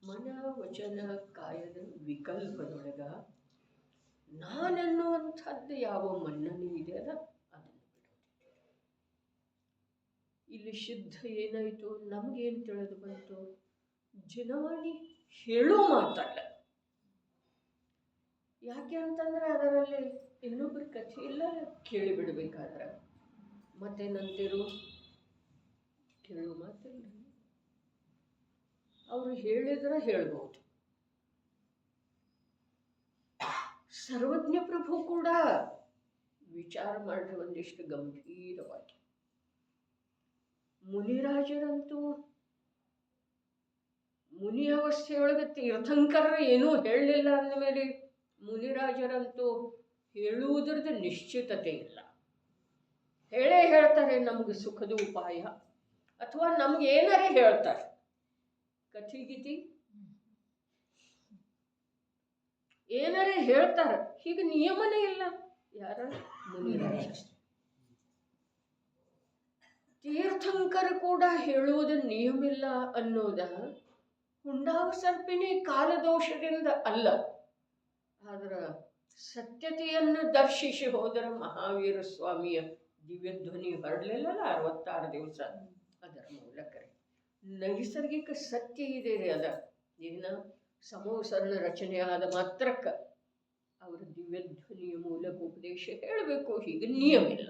ಮನ ವಚನ ಕಾಯದ ವಿಕಲ್ಪದೊಳಗ ನಾನೆನ್ನುವಂಥದ್ದು ಯಾವ ಮನ್ನಣೆ ಇದೆಯಲ್ಲ ಅದನ್ನು ಬಿಡೋದಿದೆ. ಇಲ್ಲಿ ಶುದ್ಧ ಏನಾಯಿತು? ನಮಗೇನು ತಿಳಿದು ಬಂತು? ಜಿನವಾಣಿ ಹೇಳೋ ಮಾತಲ್ಲ. ಯಾಕೆ ಅಂತಂದ್ರೆ ಅದರಲ್ಲಿ ಇನ್ನೊಬ್ಬರ ಕಥೆ ಇಲ್ಲ, ಕೇಳಿಬಿಡ್ಬೇಕಾದ್ರೆ. ಮತ್ತೇನಂತೀರು? ಕೇಳೋ ಮಾತಿಲ್ಲ. ಅವರು ಹೇಳಿದ್ರೆ ಹೇಳ್ಬೋದು. ಸರ್ವಜ್ಞ ಪ್ರಭು ಕೂಡ ವಿಚಾರ ಮಾಡಿದ್ರೆ ಒಂದಿಷ್ಟು ಗಂಭೀರವಾಗಿ. ಮುನಿರಾಜರಂತೂ ಮುನಿ ಅವಸ್ಥೆಯೊಳಗೆ ತೀರ್ಥಂಕರರು ಏನೂ ಹೇಳಲಿಲ್ಲ ಅಂದಮೇಲೆ ಮುನಿರಾಜರಂತೂ ಹೇಳುವುದ್ರದ್ದು ನಿಶ್ಚಿತತೆ ಇಲ್ಲ. ಹೇಳೇ ಹೇಳ್ತಾರೆ ನಮ್ಗೆ ಸುಖದ ಉಪಾಯ, ಅಥವಾ ನಮ್ಗೆ ಏನಾರೇ ಹೇಳ್ತಾರೆ. ಕಥಿಗಿತಿ ಏನಾರೇ ಹೇಳ್ತಾರೆ. ಹೀಗೆ ನಿಯಮನೇ ಇಲ್ಲ. ಯಾರ? ಮುನಿರಾಜ. ತೀರ್ಥಂಕರ ಕೂಡ ಹೇಳುವುದು ನಿಯಮಿಲ್ಲ ಅನ್ನೋದ ಹುಂಡಾವ ಸರ್ಪಿಣಿ ಕಾಲದೋಷದಿಂದ ಅಲ್ಲ, ಆದ್ರೆ ಸತ್ಯತೆಯನ್ನು ದರ್ಶಿಸಿ ಹೋದರ ಮಹಾವೀರ ಸ್ವಾಮಿಯ ದಿವ್ಯಧ್ವನಿ ಹರಡಲಿಲ್ಲ 66 ದಿವಸ. ಅದರ ಮೂಲಕ ನೈಸರ್ಗಿಕ ಸತ್ಯ ಇದೆ ರೀ. ಅದ ಏನ ಸಮೋಸರಣ ರಚನೆ ಆದ ಮಾತ್ರಕ್ಕೆ ಅವರ ದಿವ್ಯಧ್ವನಿಯ ಮೂಲಕ ಉಪದೇಶ ಹೇಳಬೇಕು, ಹೀಗೆ ನಿಯಮಿಲ್ಲ.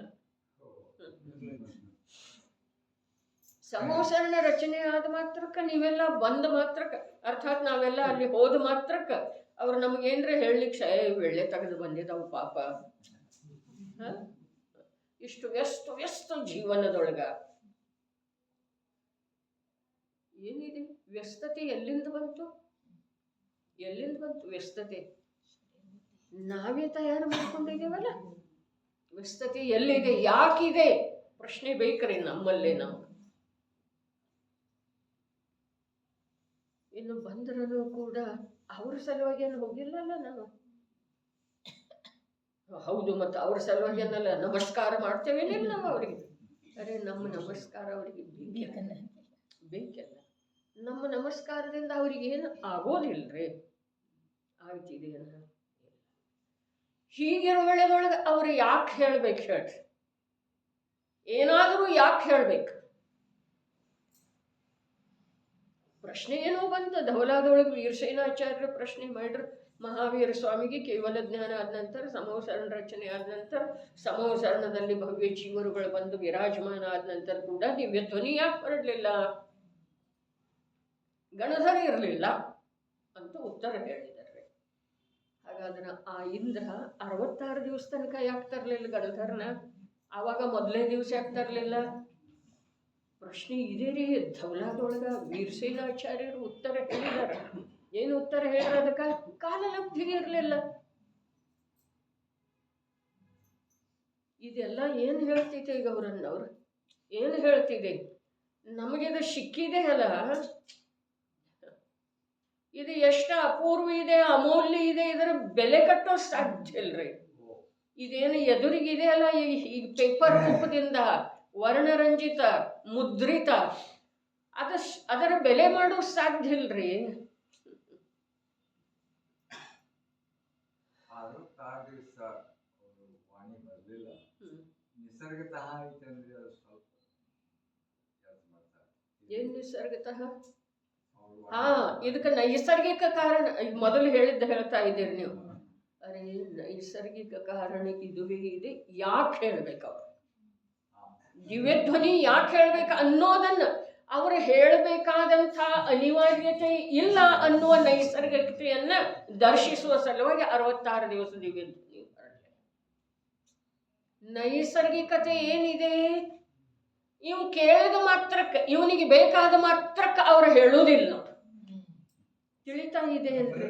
ಸಮೋಸರಣ ರಚನೆ ಆದ ಮಾತ್ರಕ್ಕೆ ನೀವೆಲ್ಲ ಬಂದ ಮಾತ್ರಕ್ಕೆ, ಅರ್ಥಾತ್ ನಾವೆಲ್ಲ ಅಲ್ಲಿ ಹೋದ ಮಾತ್ರಕ್ಕೆ ಅವ್ರು ನಮಗೇನ್ರೆ ಹೇಳಲಿಕ್ಕೆ ಒಳ್ಳೆ ತೆಗೆದು ಬಂದಿದ್ದಾವು ಪಾಪ. ಇಷ್ಟು ವ್ಯಸ್ತ ಜೀವನದೊಳಗ ಏನಿದೆ ವ್ಯಸ್ತತೆ? ಎಲ್ಲಿಂದ ಬಂತು ವ್ಯಸ್ತತೆ? ನಾವೇ ತಯಾರು ಮಾಡ್ಕೊಂಡಿದ್ದೇವಲ್ಲ. ವ್ಯಸ್ತತೆ ಎಲ್ಲಿದೆ, ಯಾಕಿದೆ ಪ್ರಶ್ನೆ ಬೇಕ್ರಿ ನಮ್ಮಲ್ಲೇ. ನಮ್ಗೆ ಇನ್ನು ಬಂದ್ರೂ ಕೂಡ ಅವ್ರ ಸಲುವಾಗಿ ಏನು ಹೋಗಿಲ್ಲಲ್ಲ ನಾವು. ಹೌದು, ಮತ್ತು ಅವ್ರ ಸಲುವಾಗಿ ಏನಲ್ಲ ನಮಸ್ಕಾರ ಮಾಡ್ತೇವೇನಿಲ್ಲ ನಾವು ಅವ್ರಿಗೆ. ಅರೆ ನಮ್ಮ ನಮಸ್ಕಾರ ಅವರಿಗೆ ಬೇಕಲ್ಲ. ನಮ್ಮ ನಮಸ್ಕಾರದಿಂದ ಅವ್ರಿಗೆ ಏನು ಆಗೋದಿಲ್ರಿ. ಆಗ್ತಿದೆ ಅನ್ನ ಹೀಗಿರೋ ವೇಳೆದೊಳಗೆ ಅವ್ರು ಯಾಕೆ ಹೇಳ್ಬೇಕು ಹೇಳ್ರಿ? ಏನಾದರೂ ಯಾಕೆ ಹೇಳ್ಬೇಕು? ಪ್ರಶ್ನೆ ಏನೋ ಬಂತು ಧವಲಾದೊಳಗೆ. ವೀರಸೇನಾಚಾರ್ಯರು ಪ್ರಶ್ನೆ ಮಾಡ್ರು ಮಹಾವೀರ ಸ್ವಾಮಿಗೆ. ಕೇವಲ ಜ್ಞಾನ ಆದ ನಂತರ ಸಮೂಹಸರಣ ರಚನೆ ಆದ ನಂತರ ಸಮೂಹಸರಣದಲ್ಲಿ ಭವ್ಯ ಜೀವರುಗಳು ಬಂದು ವಿರಾಜಮಾನ ಆದ ನಂತರ ಕೂಡ ದಿವ್ಯ ಧ್ವನಿ ಯಾಕೆ ಹೊರಡಲಿಲ್ಲ, ಗಣಧರ ಇರಲಿಲ್ಲ ಅಂತ ಉತ್ತರ ಹೇಳಿದ್ದಾರೆ. ಹಾಗಾದ್ರೆ ಆ ಇಂದ್ರ 66 ದಿವಸ ತನಕ ಯಾಕೆ ತರಲಿಲ್ಲ ಗಣಧರನ? ಆವಾಗ ಮೊದಲನೇ ದಿವಸ ಯಾಕೆ ತರಲಿಲ್ಲ? ಪ್ರಶ್ನೆ ಇದೇ ರೀ. ಧವಲಾದೊಳಗ ವೀರಸೇನಾಚಾರ್ಯರು ಉತ್ತರ ಹೇಳಿದಾರ. ಏನು ಉತ್ತರ ಹೇಳ್ರ? ಅದಕ್ಕ ಕಾಲಲಬ್ಧಿಗೆ ಇರಲಿಲ್ಲ. ಇದೆಲ್ಲ ಏನು ಹೇಳ್ತಿದೆ ಈಗ ಅವರನ್ನವ್ರು? ಏನು ಹೇಳ್ತಿದೆ? ನಮಗಿದು ಸಿಕ್ಕಿದೆ ಅಲ್ಲ, ಇದು ಎಷ್ಟು ಅಪೂರ್ವ ಇದೆ, ಅಮೂಲ್ಯ ಇದೆ, ಇದರ ಬೆಲೆ ಕಟ್ಟೋ ಸಾಧ್ಯ ಇಲ್ರಿ. ಇದೇನು ಎದುರಿಗಿದೆ ಅಲ್ಲ ಈ ಪೇಪರ್ ರೂಪದಿಂದ ವರ್ಣರಂಜಿತ ಮುದ್ರಿತ, ಅದರ ಬೆಲೆ ಮಾಡೋ ಸಾಧ್ಯ ಇಲ್ರಿ. ಏನ್ ನಿಸರ್ಗತಃ? ಇದಕ್ಕೆ ನೈಸರ್ಗಿಕ ಕಾರಣ ಮೊದಲು ಹೇಳ್ತಾ ಇದ್ದೀರಿ ನೀವು. ಅರೆ ನೈಸರ್ಗಿಕ ಕಾರಣ ಇದುವೇ ಇದೆ. ಯಾಕೆ ಹೇಳ್ಬೇಕು ಅವ್ರು? ದಿವ್ಯಧ್ವನಿ ಯಾಕೆ ಹೇಳ್ಬೇಕು ಅನ್ನೋದನ್ನ ಅವರು ಹೇಳಬೇಕಾದಂಥ ಅನಿವಾರ್ಯತೆ ಇಲ್ಲ ಅನ್ನುವ ನೈಸರ್ಗಿಕತೆಯನ್ನ ದರ್ಶಿಸುವ ಸಲುವಾಗಿ 66 ದಿವಸ ದಿವ್ಯಧ್ವನಿ. ನೈಸರ್ಗಿಕತೆ ಏನಿದೆ? ಇವು ಕೇಳಿದ ಮಾತ್ರಕ್ಕೆ, ಇವನಿಗೆ ಬೇಕಾದ ಮಾತ್ರಕ್ಕೆ ಅವ್ರು ಹೇಳುವುದಿಲ್ಲ. ತಿಳಿತಾ ಇದೆ ಅಂದ್ರೆ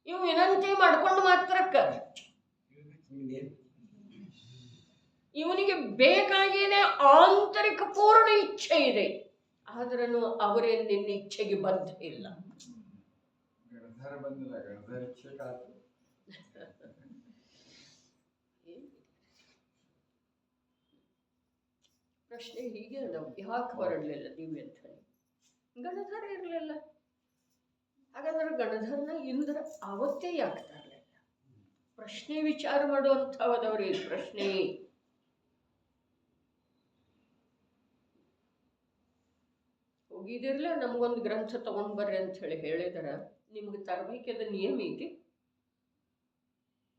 ಇವು ವಿನಂತಿ ಮಾಡ್ಕೊಂಡು ಮಾತ್ರಕ್ಕೆ ಇವನಿಗೆ ಬೇಕಾಗಿದೆ. ಆಂತರಿಕ ಪೂರ್ಣ ಇಚ್ಛೆ ಇದೆ, ಆದ್ರೂ ಅವರೇ ನಿನ್ನ ಇಚ್ಛೆಗೆ ಬದ್ಧ ಇಲ್ಲ. ಪ್ರಶ್ನೆ ಹೀಗೆ ಅದಾವ. ಯಾಕೆ ಹೊರಡಲಿಲ್ಲ ದಿವ್ಯಧ್ವನಿ? ಗಣಧರ ಇರಲಿಲ್ಲ. ಹಾಗಾದ್ರೆ ಗಣಧರನ ಇಂದ್ರ ಆವತ್ತೇ ಯಾಕೆ ತರಲಿಲ್ಲ? ಪ್ರಶ್ನೆ ವಿಚಾರ ಮಾಡುವಂಥವದವ್ರಿ ಪ್ರಶ್ನೆ. ಹೋಗಿದಿರ್ಲ ನಮಗೊಂದು ಗ್ರಂಥ ತಗೊಂಡ್ ಬರ್ರಿ ಅಂತ ಹೇಳಿದಾರ. ನಿಮ್ಗೆ ತರಬೇಕದ ನಿಯಮ ಐತಿ.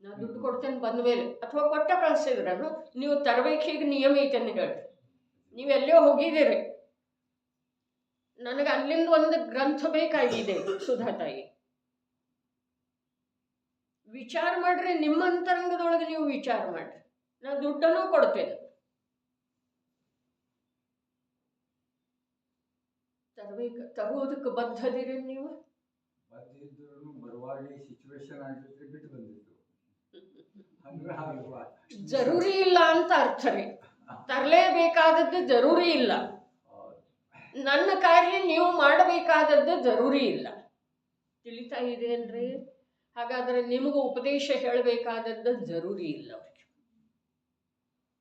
ನಾ ದುಡ್ಡು ಕೊಡ್ತೇನೆ ಬಂದ ಮೇಲೆ, ಅಥವಾ ಕೊಟ್ಟ ಕಳಿಸಿದ್ರನು ನೀವು ತರಬೇಕೀಗ ನಿಯಮ ಐತೆ ಅಂತ ಹೇಳ್ರಿ. ನೀವೆಲ್ಲೋ ಹೋಗಿದ್ದೀರಿ, ನನಗೆ ಅಲ್ಲಿಂದ ಒಂದು ಗ್ರಂಥ ಬೇಕಾಗಿದೆ ಸುಧಾತಾಯಿ, ವಿಚಾರ ಮಾಡ್ರಿ. ನಿಮ್ಮ ಅಂತರಂಗದೊಳಗೆ ನೀವು ವಿಚಾರ ಮಾಡ್ರಿ. ನಾ ದುಡ್ಡನ್ನು ಕೊಡ್ತೇನೆ. ತರುವುದಕ್ಕೆ ಬದ್ಧದಿರಿ ನೀವು? ಜರೂರಿ ಇಲ್ಲ ಅಂತ ಅರ್ಥ ರೀ. ತರಲೇಬೇಕಾದದ್ದು ಜರೂರಿ ಇಲ್ಲ. ನನ್ನ ಕಾರ್ಯ ನೀವು ಮಾಡಬೇಕಾದದ್ದು ಜರೂರಿ ಇಲ್ಲ. ತಿಳಿತಾ ಇದೆ ಅನ್ರಿ? ಹಾಗಾದ್ರೆ ನಿಮಗೂ ಉಪದೇಶ ಹೇಳಬೇಕಾದದ್ದು ಜರೂರಿ ಇಲ್ಲ. ಅವ್ರಿಗೆ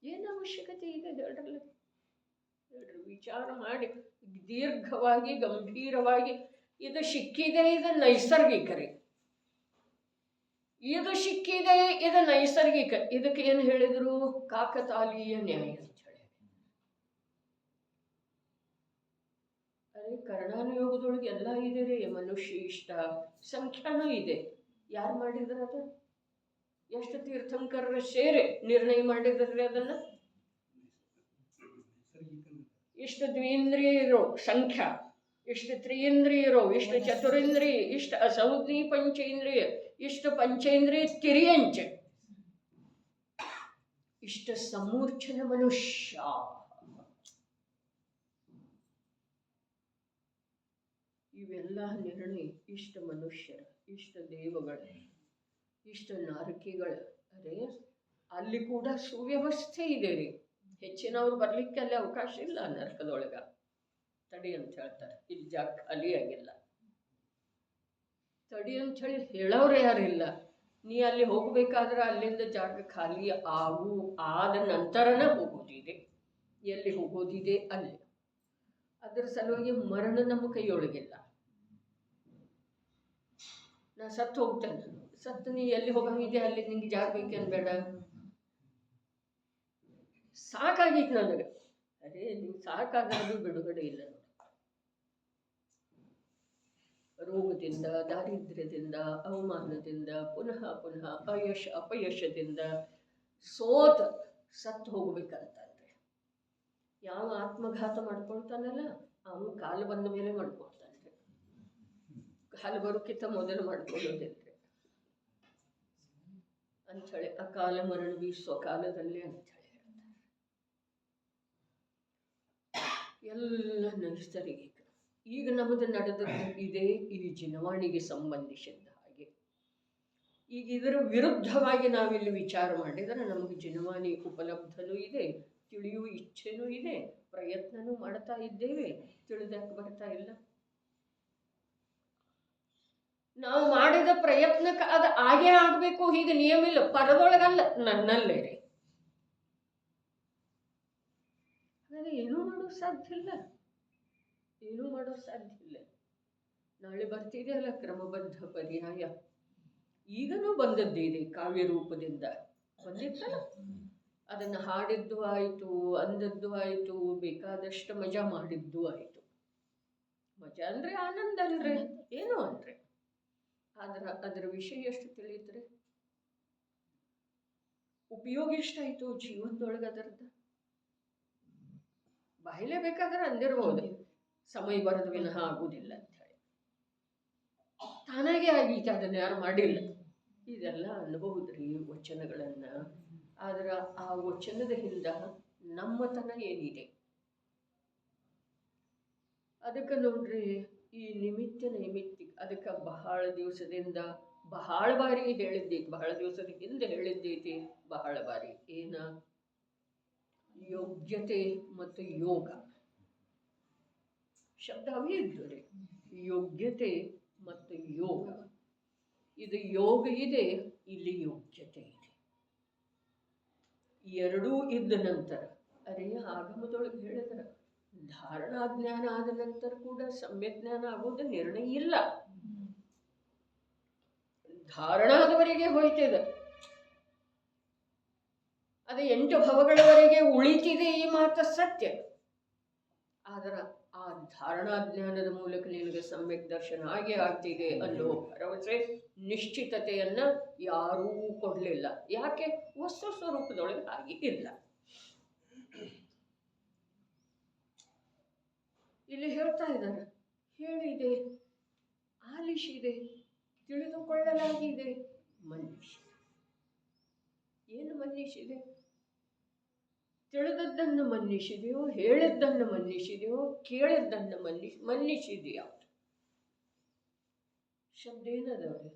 ಏನು ಅವಶ್ಯಕತೆ ಇದೆ ಹೇಳ್ರಿ? ವಿಚಾರ ಮಾಡಿ ದೀರ್ಘವಾಗಿ ಗಂಭೀರವಾಗಿ. ಇದು ಸಿಕ್ಕಿದೆ, ಇದು ನೈಸರ್ಗಿಕ ರೀ. ಇದು ಸಿಕ್ಕಿದೆ, ಇದು ನೈಸರ್ಗಿಕ. ಇದಕ್ಕೆ ಏನು ಹೇಳಿದ್ರು? ಕಾಕತಾಳೀಯ ನ್ಯಾಯ ಅಂತ ಹೇಳಿ. ಅದೇ ಕರ್ಣಾನುಯೋಗದೊಳಗೆ ಎಲ್ಲ ಇದೆ ರೀ. ಮನುಷ್ಯ ಇಷ್ಟ ಸಂಖ್ಯಾನೂ ಇದೆ. ಯಾರು ಮಾಡಿದ್ರ ಅದ? ಎಷ್ಟು ತೀರ್ಥಂಕರರ ಸೇರಿ ನಿರ್ಣಯ ಮಾಡಿದ್ರಿ ಅದನ್ನ? ಇಷ್ಟು ದ್ವೀಂದ್ರಿಯರು ಸಂಖ್ಯಾ ಇಷ್ಟು ತ್ರಿಯೇಂದ್ರಿಯರು, ಇಷ್ಟು ಚತುರೇಂದ್ರಿಯ, ಇಷ್ಟು ಅಸೌಜ್ಞಿ ಪಂಚೇಂದ್ರಿಯ, ಇಷ್ಟು ಪಂಚೇಂದ್ರಿಯ ತಿರಿಯಂಚ, ಇಷ್ಟು ಸಮೂರ್ಛನ ಮನುಷ್ಯ. ಇವೆಲ್ಲ ನಿರ್ಣಯ ಇಷ್ಟು ಮನುಷ್ಯರ, ಇಷ್ಟು ದೇವಗಳ, ಇಷ್ಟು ನಾರಕಿಗಳ. ಅದೇ ಅಲ್ಲಿ ಕೂಡ ಸುವ್ಯವಸ್ಥೆ ಇದೆ ರೀ. ಹೆಚ್ಚಿನವ್ರು ಬರ್ಲಿಕ್ಕೆ ಅಲ್ಲಿ ಅವಕಾಶ ಇಲ್ಲ ನರಕದೊಳಗ. ತಡಿ ಅಂತ ಹೇಳ್ತಾರೆ, ಇಲ್ಲಿ ಜಾಗ ಖಾಲಿ ಆಗಿಲ್ಲ. ತಡಿ ಅಂತ ಹೇಳಿ ಹೇಳೋರು ಯಾರಿಲ್ಲ. ನೀ ಅಲ್ಲಿ ಹೋಗ್ಬೇಕಾದ್ರೆ ಅಲ್ಲಿಂದ ಜಾಗ ಖಾಲಿ ಆದ ನಂತರನ ಹೋಗೋದಿದೆ. ಎಲ್ಲಿ ಹೋಗೋದಿದೆ ಅಲ್ಲಿ. ಅದರ ಸಲುವಾಗಿ ಮರಣ ನಮ್ಮ ಕೈಯೊಳಗಿಲ್ಲ. ನಾ ಸತ್ತು ಹೋಗ್ತೇನೆ, ಸತ್ತು ನೀ ಎಲ್ಲಿ ಹೋಗಂಗಿದೆ ಅಲ್ಲಿ ನಿಂಗೆ ಜಾಗ ಬೇಕೇನು ಬೇಡ? ಸಾಕಾಗಿತ್ತು ನನಗೆ. ಅದೇ ನಿಂಗೆ ಸಾಕಾದ್ರೂ ಬಿಡುಗಡೆ ಇಲ್ಲ. ರೋಗದಿಂದ, ದಾರಿದ್ರ್ಯದಿಂದ, ಅವಮಾನದಿಂದ, ಪುನಃ ಪುನಃ ಅಪಯಶದಿಂದ ಸತ್ತು ಹೋಗ್ಬೇಕಂತಂದ್ರೆ ಯಾವ ಆತ್ಮಘಾತ ಮಾಡ್ಕೊಳ್ತಾನಲ್ಲ ಅವನು ಕಾಲು ಬಂದ ಮೇಲೆ ಮಾಡ್ಕೊಳ್ತಾನೆ. ಕಾಲು ಬರೋಕ್ಕಿಂತ ಮೊದಲು ಮಾಡ್ಕೊಳ್ಳೋದಿದ್ರೆ ಅಂಥೇಳಿ ಅಕಾಲ ಮರಣವಿ ಸ್ವಕಾಲದಲ್ಲೇ ಅಂಥೇಳಿ ಹೇಳ್ತಾರೆ. ಎಲ್ಲ ನೈಸರ್ಗಿಕ. ಈಗ ನಮ್ಮದು ನಡೆದದ್ದು ಇದೇ ಈ ಜಿನವಾಣಿಗೆ ಸಂಬಂಧಿಸಿದ ಹಾಗೆ. ಈಗ ಇದರ ವಿರುದ್ಧವಾಗಿ ನಾವಿಲ್ಲಿ ವಿಚಾರ ಮಾಡಿದರೆ ನಮಗೆ ಜಿನವಾಣಿ ಉಪಲಬ್ಧನೂ ಇದೆ, ತಿಳಿಯುವ ಇಚ್ಛೆನೂ ಇದೆ, ಪ್ರಯತ್ನನೂ ಮಾಡ್ತಾ ಇದ್ದೇವೆ, ತಿಳಿದಕ್ಕೆ ಬರ್ತಾ ಇಲ್ಲ. ನಾವು ಮಾಡಿದ ಪ್ರಯತ್ನಕ್ಕೆ ಅದು ಆಗೇ ಆಗಬೇಕು ಹೀಗೆ ನಿಯಮ ಇಲ್ಲ. ಪರದೊಳಗಲ್ಲ, ನನ್ನಲ್ಲೇ ರೀ. ಹಾಗಾದ್ರೆ ಏನೂ ಮಾಡೋದು ಸಾಧ್ಯ ಇಲ್ಲ, ಏನೂ ಮಾಡೋದು ಸಾಧ್ಯ ಇಲ್ಲ. ನಾಳೆ ಬರ್ತಿದೆಯಲ್ಲ ಕ್ರಮಬದ್ಧ ಪರ್ಯಾಯ. ಈಗನೂ ಬಂದದ್ದಿದೆ, ಕಾವ್ಯ ರೂಪದಿಂದ ಬಂದಿತ್ತಲ್ಲ. ಅದನ್ನು ಹಾಡಿದ್ದು ಆಯಿತು, ಅಂದದ್ದು ಆಯಿತು, ಬೇಕಾದಷ್ಟು ಮಜಾ ಮಾಡಿದ್ದು ಆಯಿತು. ಮಜಾ ಅಂದರೆ ಆನಂದ ಅಲ್ರಿ, ಏನು ಅಂದ್ರೆ. ಆದ್ರೆ ಅದರ ವಿಷಯ ಎಷ್ಟು ತಿಳಿಯುತ್ತೆ, ಉಪಯೋಗ ಎಷ್ಟಾಯಿತು ಜೀವನದೊಳಗೆ ಅದರದ್ದು. ಬಾಯಿಲೆ ಬೇಕಾದ್ರೆ ಅಂದಿರ್ಬೋದು, ಸಮಯ ಬರದ ವಿನಃ ಆಗುವುದಿಲ್ಲ ಅಂತ ಹೇಳಿ. ತಾನಾಗೆ ಆಗೀತು, ಅದನ್ನ ಯಾರು ಮಾಡಿಲ್ಲ. ಇದೆಲ್ಲ ಅನ್ಬಹುದ್ರಿ ವಚನಗಳನ್ನ. ಆದ್ರೆ ಆ ವಚನದ ಹಿಂದ ನಮ್ಮತನ ಏನಿದೆ ಅದಕ್ಕೆ ನೋಡ್ರಿ. ಈ ನಿಮಿತ್ತ ನೈಮಿತ್ತಿಕ ಅದಕ್ಕೆ ಬಹಳ ದಿವಸದಿಂದ ಬಹಳ ಬಾರಿ ಹೇಳಿದ್ದೈತಿ, ಬಹಳ ದಿವಸದ ಹಿಂದೆ ಹೇಳಿದ್ದೈತಿ ಬಹಳ ಬಾರಿ. ಏನ? ಯೋಗ್ಯತೆ ಮತ್ತು ಯೋಗ ಶಬ್ದ ಅವೇ ಇದ್ದು ರೀ. ಯೋಗ್ಯತೆ ಮತ್ತು ಯೋಗ. ಇದು ಯೋಗ ಇದೆ, ಇಲ್ಲಿ ಯೋಗ್ಯತೆ ಇದೆ. ಎರಡೂ ಇದ್ದ ನಂತರ ಅದೇ ಆಗಮದೊಳಗೆ ಹೇಳಿದ್ರ ಧಾರಣಾ ಜ್ಞಾನ ಆದ ನಂತರ ಕೂಡ ಸಮ್ಯಕ್ ಜ್ಞಾನ ಆಗೋದು ನಿರ್ಣಯ ಇಲ್ಲ. ಧಾರಣಾದವರೆಗೆ ಹೋಯ್ತಿದೆ, ಅದು 8 ಭವಗಳವರೆಗೆ ಉಳಿತಿದೆ, ಈ ಮಾತು ಸತ್ಯ. ಆದ್ರೆ ಆ ಧಾರಣಾ ಜ್ಞಾನದ ಮೂಲಕ ನಿನಗೆ ಸಮ್ಯಕ್ ದರ್ಶನ ಆಗೇ ಆಗ್ತಿದೆ ಅನ್ನೋ ಭರವಸೆ, ನಿಶ್ಚಿತತೆಯನ್ನ ಯಾರೂ ಕೊಡಲಿಲ್ಲ. ಯಾಕೆ? ವಸ್ತು ಸ್ವರೂಪದೊಳಗೆ ಹಾಗೆ ಇಲ್ಲ. ಇಲ್ಲಿ ಹೇಳ್ತಾ ಇದ್ದಾರೆ, ಹೇಳಿದೆ, ಆಲಿಸಿದೆ, ತಿಳಿದುಕೊಳ್ಳಲಾಗಿದೆ, ಮನ್ನಿಸಿದೆ. ಏನು ಮನ್ನಿಸಿದೆ? ತಿಳಿದದ್ದನ್ನು ಮನ್ನಿಸಿದೆಯೋ, ಹೇಳಿದ್ದನ್ನು ಮನ್ನಿಸಿದೆಯೋ, ಕೇಳಿದ್ದನ್ನು ಮನ್ನಿಸಿದೆಯಾ? ಶಬ್ದ ಏನದವ್ರೆ?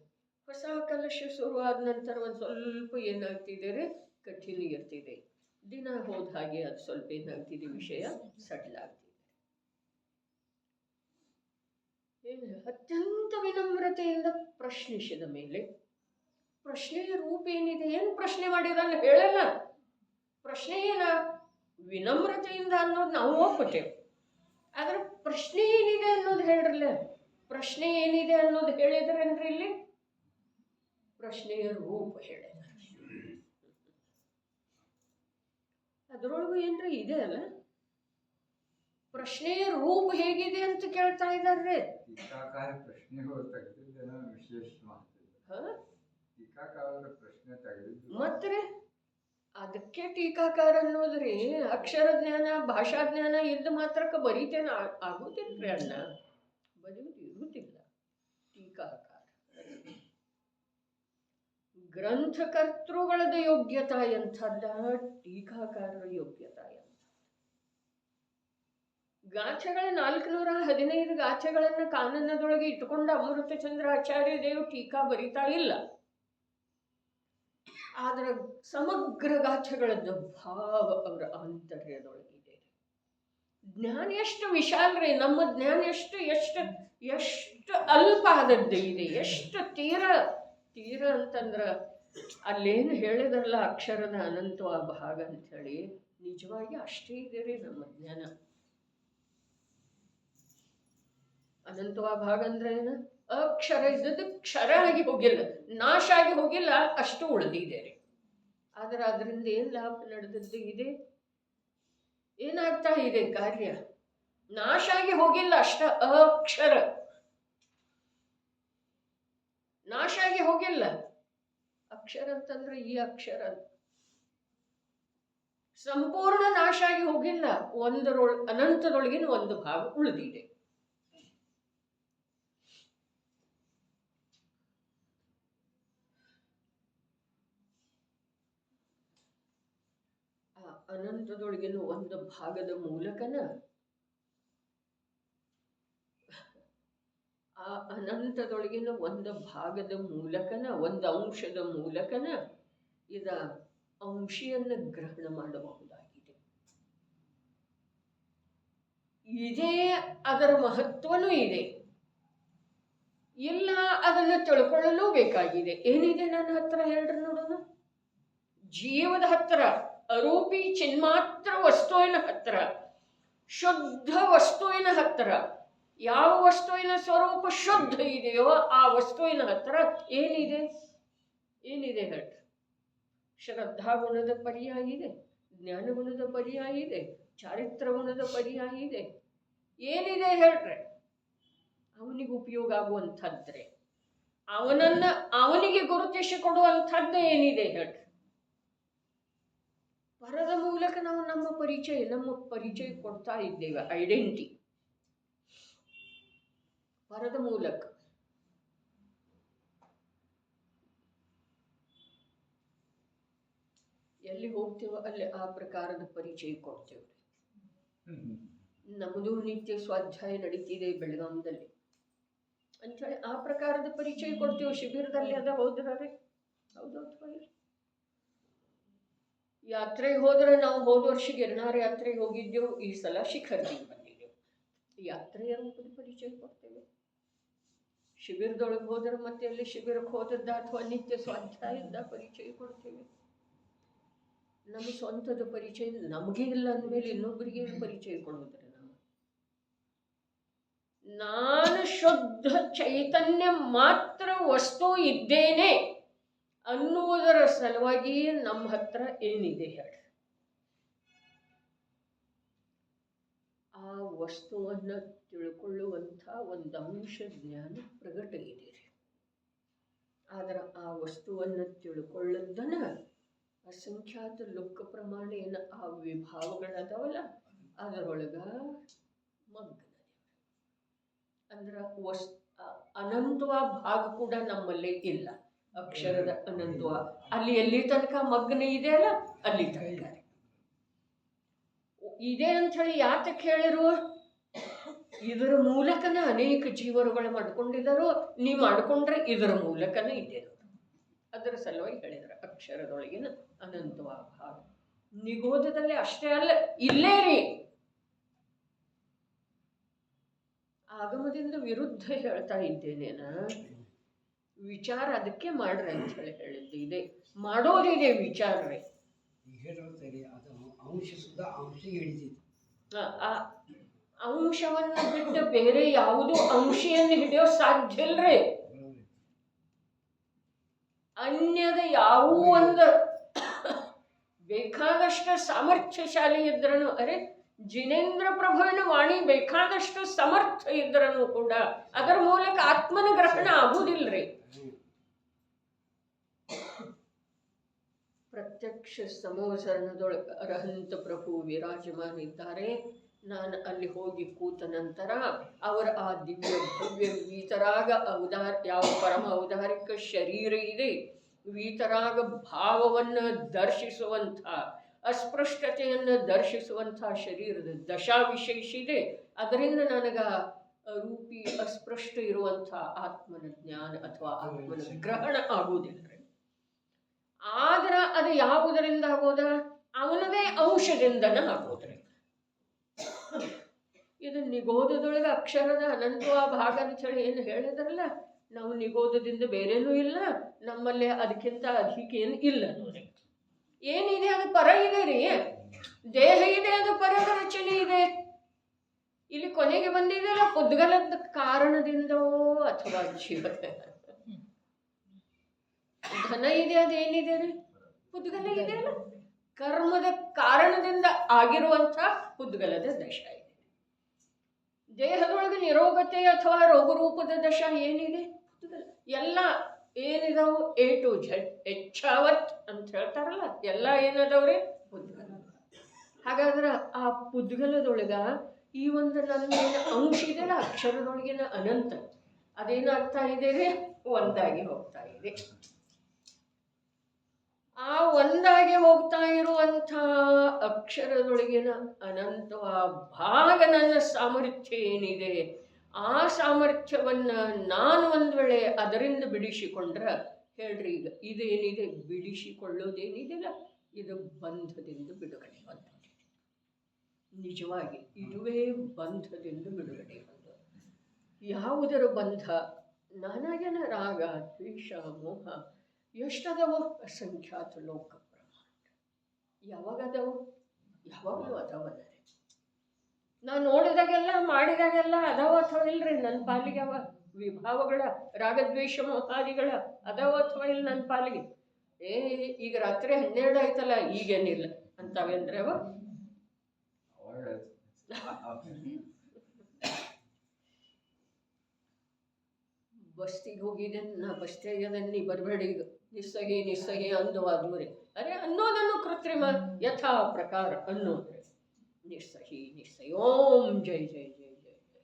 ಹೊಸ ಕಲಶ ಶುರುವಾದ ನಂತರ ಒಂದು ಸ್ವಲ್ಪ ಏನಾಗ್ತಿದೆ, ಕಠಿಣ ಇರ್ತಿದೆ. ದಿನ ಹೋದ ಹಾಗೆ ಅದು ಸ್ವಲ್ಪ ಏನಾಗ್ತಿದೆ, ವಿಷಯ ಸಡ್ಲ್ ಆಗ್ತಿದೆ. ಏನು? ಅತ್ಯಂತ ವಿನಮ್ರತೆಯಿಂದ ಪ್ರಶ್ನಿಸಿದ ಮೇಲೆ ಪ್ರಶ್ನೆಯ ರೂಪ ಏನಿದೆ? ಏನು ಪ್ರಶ್ನೆ ಮಾಡಿದನ್ನು ಹೇಳಲ್ಲ. ಪ್ರಶ್ನೆ ಏನ? ವಿನಮ್ರತೆಯಿಂದ ಅನ್ನೋದು ನಾವು ಒಪ್ಪಿಟ್ಟೆವು. ಆದ್ರೆ ಪ್ರಶ್ನೆ ಏನಿದೆ ಅನ್ನೋದು ಹೇಳ್ರಲ್ಲ. ಪ್ರಶ್ನೆ ಏನಿದೆ ಅನ್ನೋದು ಹೇಳಿದ್ರೇನ್ರಿ ಇಲ್ಲಿ? ಪ್ರಶ್ನೆಯ ರೂಪ ಹೇಳಿದ. ಅದರೊಳಗೂ ಏನ್ರಿ ಇದೆ ಅಲ್ಲ, ಪ್ರಶ್ನೆಯ ರೂಪ ಹೇಗಿದೆ ಅಂತ ಕೇಳ್ತಾ ಇದ್ದಾರೆ. ಮತ್ತೆ ಅದಕ್ಕೆ ಟೀಕಾಕಾರ ಅನ್ನೋದ್ರಿ. ಅಕ್ಷರ ಜ್ಞಾನ ಭಾಷಾ ಜ್ಞಾನ ಇದ್ದ ಮಾತ್ರಕ್ಕೆ ಬರೀತೇನ ಆಗೋದಿಲ್ರಿ ಅಣ್ಣ. ಬರೆಯುವುದು ಇರುವುದಿಲ್ಲ. ಟೀಕಾಕಾರ ಗ್ರಂಥಕರ್ತೃಗಳದ ಯೋಗ್ಯತಾ ಎಂಥದ್ದ, ಟೀಕಾಕಾರರ ಯೋಗ್ಯತಾ ಎಂಥ. ಗಾಥೆಗಳ 415 ಗಾಥೆಗಳನ್ನು ಕಾನನದೊಳಗೆ ಇಟ್ಟುಕೊಂಡ ಅಮೃತಚಂದ್ರ ಆಚಾರ್ಯ ದೇವರು ಟೀಕಾ ಬರಿತಾ ಇಲ್ಲ. ಆದ್ರೆ ಸಮಗ್ರ ಗಾಥೆಗಳದ್ದು ಭಾವ ಅವರ ಆಂತರ್ಯದೊಳಗಿದೆ. ಜ್ಞಾನ ಎಷ್ಟು ವಿಶಾಲ್ರಿ, ನಮ್ಮ ಜ್ಞಾನ ಎಷ್ಟು ಎಷ್ಟು ಎಷ್ಟು ಅಲ್ಪ ಆದದ್ದು ಇದೆ, ಎಷ್ಟು ತೀರ ತೀರ ಅಂತಂದ್ರ ಅಲ್ಲೇನು ಹೇಳಿದ್ರಲ್ಲ ಅಕ್ಷರದ ಅನಂತವ ಭಾಗ ಅಂಥೇಳಿ, ನಿಜವಾಗಿ ಅಷ್ಟೇ ಇದೆ ರೀ ನಮ್ಮ ಜ್ಞಾನ. ಅನಂತವ ಭಾಗ ಅಂದ್ರೆ ಏನು? ಅಕ್ಷರ ಇದ್ದದ್ದು ಕ್ಷರ ಆಗಿ ಹೋಗಿಲ್ಲ, ನಾಶ ಆಗಿ ಹೋಗಿಲ್ಲ, ಅಷ್ಟು ಉಳಿದಿದೆ ರೀ. ಆದ್ರೆ ಅದರಿಂದ ಏನ್ ಲಾಭ ನಡೆದದ್ದು ಇದೆ? ಏನಾಗ್ತಾ ಇದೆ ಕಾರ್ಯ? ನಾಶ ಆಗಿ ಹೋಗಿಲ್ಲ, ಅಷ್ಟ ಅಕ್ಷರ ನಾಶ ಆಗಿ ಹೋಗಿಲ್ಲ. ಅಕ್ಷರ ಅಂತಂದ್ರೆ ಈ ಅಕ್ಷರ ಸಂಪೂರ್ಣ ನಾಶ ಆಗಿ ಹೋಗಿಲ್ಲ, ಅನಂತದೊಳಗಿನ ಒಂದು ಭಾಗ ಉಳಿದಿದೆ. ಅನಂತದೊಳಗಿನ ಒಂದು ಭಾಗದ ಮೂಲಕನ, ಆ ಅನಂತದೊಳಗಿನ ಒಂದು ಭಾಗದ ಮೂಲಕನ, ಒಂದು ಅಂಶದ ಮೂಲಕನ ಇದ ಅಂಶಿಯನ್ನು ಗ್ರಹಣ ಮಾಡಬಹುದಾಗಿದೆ. ಇದೇ ಅದರ ಮಹತ್ವನೂ ಇದೆ, ಇಲ್ಲ ಅದನ್ನು ತಿಳ್ಕೊಳ್ಳಲು ಬೇಕಾಗಿದೆ. ಏನಿದೆ ನನ್ನ ಹತ್ರ ಹೇಳ್ರಿ ನೋಡೋಣ. ಜೀವದ ಹತ್ರ, ಅರೂಪಿ ಚಿನ್ಮಾತ್ರ ವಸ್ತುವಿನ ಹತ್ರ, ಶುದ್ಧ ವಸ್ತುವಿನ ಹತ್ರ, ಯಾವ ವಸ್ತುವಿನ ಸ್ವರೂಪ ಶುದ್ಧ ಇದೆಯೋ ಆ ವಸ್ತುವಿನ ಹತ್ರ ಏನಿದೆ? ಏನಿದೆ ಹೇಳ್ರಿ? ಶ್ರದ್ಧಾ ಗುಣದ ಪರ್ಯಾಯ ಇದೆ, ಜ್ಞಾನ ಗುಣದ ಪರ್ಯಾಯ ಇದೆ, ಚಾರಿತ್ರ ಗುಣದ ಪರ್ಯಾಯ ಇದೆ. ಏನಿದೆ ಹೇಳ್ರಿ? ಅವನಿಗೆ ಉಪಯೋಗ ಆಗುವಂಥದ್ರೆ, ಅವನಿಗೆ ಗುರುತಿಸಿ ಕೊಡುವಂಥದ್ದು ಏನಿದೆ ಹೇಳ್ರಿ? ಪರದ ಮೂಲಕ ನಾವು ನಮ್ಮ ಪರಿಚಯ ಕೊಡ್ತಾ ಇದ್ದೇವೆ. ಐಡೆಂಟಿ ಪರದ ಮೂಲಕ. ಎಲ್ಲಿ ಹೋಗ್ತೇವೋ ಅಲ್ಲಿ ಆ ಪ್ರಕಾರದ ಪರಿಚಯ ಕೊಡ್ತೇವೆ. ನಮ್ಮದು ನಿತ್ಯ ಸ್ವಾಧ್ಯಾಯ ನಡೀತಿದೆ ಬೆಳಗಾಂದಲ್ಲಿ ಅಂತೇಳಿ ಆ ಪ್ರಕಾರದ ಪರಿಚಯ ಕೊಡ್ತೇವೆ. ಶಿಬಿರದಲ್ಲಿ ಅದ ಹೋದ್ರೆ ಹೌದು ಅಥವಾ ಇಲ್ಲ? ಯಾತ್ರೆಗೆ ಹೋದ್ರೆ ನಾವು ಹೋದ ವರ್ಷ ಗಿರನಾರ ಯಾತ್ರೆಗೆ ಹೋಗಿದ್ದೆವು, ಈ ಸಲ ಶಿಖರ್ದಿಗೆ ಬಂದಿದ್ದೆವು. ಯಾತ್ರೆಯ ರೂಪದ ಪರಿಚಯ ಕೊಡ್ತೇವೆ. ಶಿಬಿರದೊಳಗೆ ಹೋದ್ರೆ ಮತ್ತೆ ಅಲ್ಲಿ ಶಿಬಿರಕ್ಕೆ ಹೋದದ್ದ ಅಥವಾ ನಿತ್ಯ ಸ್ವಾಧ್ಯಾಯದ ಪರಿಚಯ ಕೊಡ್ತೇವೆ. ನಮ್ಮ ಸ್ವಂತದ ಪರಿಚಯ ನಮಗೆ ಇಲ್ಲ ಅಂದಮೇಲೆ ಇನ್ನೊಬ್ಬರಿಗೆ ಪರಿಚಯ ಕೊಡುವುದ್ರೆ ನಾನು ಶುದ್ಧ ಚೈತನ್ಯ ಮಾತ್ರ ವಸ್ತು ಇದ್ದೇನೆ ಅನ್ನುವುದರ ಸಲುವಾಗಿ ನಮ್ಮ ಹತ್ರ ಏನಿದೆ ಹೇಳಿ? ಆ ವಸ್ತುವನ್ನು ತಿಳ್ಕೊಳ್ಳುವಂಥ ಒಂದು ಅಂಶ ಜ್ಞಾನ ಪ್ರಗಟ ಇದೆ. ಆದ್ರೆ ಆ ವಸ್ತುವನ್ನು ತಿಳ್ಕೊಳ್ಳೋದನ್ನ ಅಸಂಖ್ಯಾತ ಲೋಕ ಪ್ರಮಾಣ ಏನು ಆ ವಿಭಾಗಗಳದಾವಲ್ಲ ಅದರೊಳಗ ಮಗ್ನ. ಅಂದ್ರೆ ಅನಂತವ ಭಾಗ ಕೂಡ ನಮ್ಮಲ್ಲಿ ಇಲ್ಲ. ಅಕ್ಷರದ ಅನಂತವ ಅಲ್ಲಿ ಎಲ್ಲಿ ತನಕ ಮಗ್ನ ಇದೆ ಅಲ್ಲ ಅಲ್ಲಿ ತನಕ ಇದೆ ಅಂತ ಹೇಳಿ ಯಾತಕ್ಕೆ ಹೇಳಿರು? ಇದರ ಮೂಲಕನ ಅನೇಕ ಜೀವರುಗಳು ಮಾಡ್ಕೊಂಡಿದ್ದಾರೋ, ನೀ ಮಾಡ್ಕೊಂಡ್ರೆ ಇದರ ಮೂಲಕನ ಇದೆ. ಅದರ ಸಲುವಾಗಿ ಹೇಳಿದ್ರು ಅಕ್ಷರದೊಳಗಿನ ಅನಂತವ ಭಾಗ. ನಿಗೋಧದಲ್ಲಿ ಅಷ್ಟೇ ಅಲ್ಲ, ಇಲ್ಲೇ ರೀ ಆಗಮದಿಂದ ವಿರುದ್ಧ ಹೇಳ್ತಾ ಇದ್ದೇನೇನ. ವಿಚಾರ ಅದಕ್ಕೆ ಮಾಡ್ರಿ ಅಂತ ಹೇಳಿ ಹೇಳಿದ್ದು ಇದೆ. ಮಾಡೋದಿದೆ ವಿಚಾರ ರೀ. ಅಂಶವನ್ನು ಬಿಟ್ಟು ಬೇರೆ ಯಾವುದು ಅಂಶಿಯನ್ನು ಹಿಡಿಯೋ ಸಾಧ್ಯ ಇಲ್ರಿ. ಅನ್ಯದ ಯಾವ ಒಂದು ಬೇಕಾದಷ್ಟು ಸಾಮರ್ಥ್ಯಶಾಲಿ ಇದ್ರನು, ಅರೆ ಜಿನೇಂದ್ರ ಪ್ರಭುವಿನ ವಾಣಿ ಬೇಕಾದಷ್ಟು ಸಮರ್ಥ ಇದ್ರನು ಕೂಡ ಅದರ ಮೂಲಕ ಆತ್ಮನ ಗ್ರಹಣ ಆಗುವುದಿಲ್ರಿ. ಪ್ರತ್ಯಕ್ಷ ಸಮೋಸರಣದೊಳಗೆ ಅರಹಂತ ಪ್ರಭು ವಿರಾಜಮಾನ ಇದ್ದಾರೆ. ನಾನು ಅಲ್ಲಿ ಹೋಗಿ ಕೂತ ನಂತರ ಅವರ ಆ ದಿವ್ಯ ಭವ್ಯ ವೀತರಾಗ ಯಾವ ಪರಮ ಔದಾರಿಕ ಶರೀರ ಇದೆ, ವೀತರಾಗ ಭಾವವನ್ನು ದರ್ಶಿಸುವಂಥ, ಅಸ್ಪೃಷ್ಟತೆಯನ್ನು ದರ್ಶಿಸುವಂಥ ಶರೀರದ ದಶಾ ವಿಶೇಷ ಇದೆ. ಅದರಿಂದ ನನಗೆ ರೂಪಿ ಅಸ್ಪೃಷ್ಟ ಇರುವಂಥ ಆತ್ಮನ ಜ್ಞಾನ ಅಥವಾ ಆತ್ಮನ ಗ್ರಹಣ ಆಗುವುದಿಲ್ಲ. ಆದ್ರೆ ಅದು ಯಾವುದರಿಂದ ಆಗೋದ? ಅವನದೇ ಅಂಶದಿಂದನ ಆಗೋದ್ರಿ. ಇದು ನಿಗೋಧದೊಳಗೆ ಅಕ್ಷರದ ಅನಂತವ ಭಾಗ ಅಂತ ಹೇಳಿ ಏನು ಹೇಳಿದ್ರಲ್ಲ, ನಾವು ನಿಗೋಧದಿಂದ ಬೇರೇನೂ ಇಲ್ಲ, ನಮ್ಮಲ್ಲಿ ಅದಕ್ಕಿಂತ ಅಧಿಕ ಏನು ಇಲ್ಲ ನೋಡಿ. ಏನಿದೆ ಅದು ಪರ ಇದೆ ರೀ, ದೇಹ ಇದೆ ಅದು ಪರದ ರಚನೆ ಇದೆ. ಇಲ್ಲಿ ಕೊನೆಗೆ ಬಂದಿದೆಯಲ್ಲ, ಪುದ್ಗಲದ ಕಾರಣದಿಂದೋ ಅಥವಾ ಜೀವದ ಧನ ಇದೆ, ಅದೇನಿದೆ ರೀ? ಪುದ್ಗಲ ಇದೆ ಅಲ್ಲ, ಕರ್ಮದ ಕಾರಣದಿಂದ ಆಗಿರುವಂಥ ಪುದ್ಗಲದ ದಶ ಇದೆ. ದೇಹದೊಳಗೆ ನಿರೋಗತೆ ಅಥವಾ ರೋಗರೂಪದ ದಶ ಏನಿದೆ? ಪುದ್ಗಲ. ಎಲ್ಲ ಏನಿದಾವು A to Z ಹೆಚ್ಚಾವತ್ ಅಂತ ಹೇಳ್ತಾರಲ್ಲ, ಎಲ್ಲ ಏನದವ್ರಿ? ಪುದ್ಗಲ. ಹಾಗಾದ್ರೆ ಆ ಪುದ್ಗಲದೊಳಗ ಈ ಒಂದು ನನ್ನೇನು ಅಂಶ ಇದೆಯಲ್ಲ, ಅಕ್ಷರದೊಳಗಿನ ಅನಂತ, ಅದೇನಾಗ್ತಾ ಇದೆ ರೀ? ಒಂದಾಗಿ ಹೋಗ್ತಾ ಇದೆ. ಆ ಒಂದಾಗಿ ಹೋಗ್ತಾ ಇರುವಂಥ ಅಕ್ಷರದೊಳಗಿನ ಅನಂತ ಭಾಗ ನನ್ನ ಸಾಮರ್ಥ್ಯ ಏನಿದೆ, ಆ ಸಾಮರ್ಥ್ಯವನ್ನು ನಾನು ಒಂದು ವೇಳೆ ಅದರಿಂದ ಬಿಡಿಸಿಕೊಂಡ್ರೆ, ಹೇಳ್ರಿ ಈಗ ಇದೇನಿದೆ, ಬಿಡಿಸಿಕೊಳ್ಳೋದೇನಿದೆಯಲ್ಲ, ಇದು ಬಂಧದಿಂದ ಬಿಡುಗಡೆ ಬಂದ. ನಿಜವಾಗಿ ಇದುವೇ ಬಂಧದಿಂದ ಬಿಡುಗಡೆ ಬಂದ. ಯಾವುದರ ಬಂಧ? ನಾನಾಗೇನ ರಾಗ, ದ್ವೇಷ, ಮೋಹ ಎಷ್ಟದವು? ಅಸಂಖ್ಯಾತ ಲೋಕ ಬ್ರಹ್ಮಾಂಡ. ಯಾವಾಗದವು? ಯಾವಾಗಲೂ ಅದಾವಲ್ಲದೆ. ನಾನು ನೋಡಿದಾಗೆಲ್ಲ ಮಾಡಿದಾಗೆಲ್ಲ ಅದಾವ ಅಥವಾ ಇಲ್ರಿ? ನನ್ನ ಪಾಲಿಗೆ ಅವ ವಿಭಾವಗಳ ರಾಗದ್ವೇಷ ಮೋಹಾದಿಗಳ ಅದಾವ ಅಥವಾ ಇಲ್ಲ ನನ್ನ ಪಾಲಿಗೆ? ಈಗ ರಾತ್ರಿ 12 ಆಯ್ತಲ್ಲ, ಈಗೇನಿಲ್ಲ ಅಂತಾವೇನ್ರಿ ಅವ? ಬಸ್ತಿಗೆ ಹೋಗಿದ್ದೆ ನಾ, ಬಸ್ತಿಗೆ ನೀ ಬರಬೇಡಿ ಈಗ, ನಿಸ್ಸಹಿ ನಿಸ್ಸಹಿ ಅಂದವಾದೂರಿ. ಅರೆ ಅನ್ನೋದನ್ನು ಕೃತ್ರಿಮ, ಯಥಾ ಪ್ರಕಾರ ಅನ್ನೋದ್ರಿ. ನಿಸ್ಸಹಿ ನಿಸ್ಸಹಿ, ಓಂ ಜೈ ಜೈ ಜೈ ಜೈ ಜೈ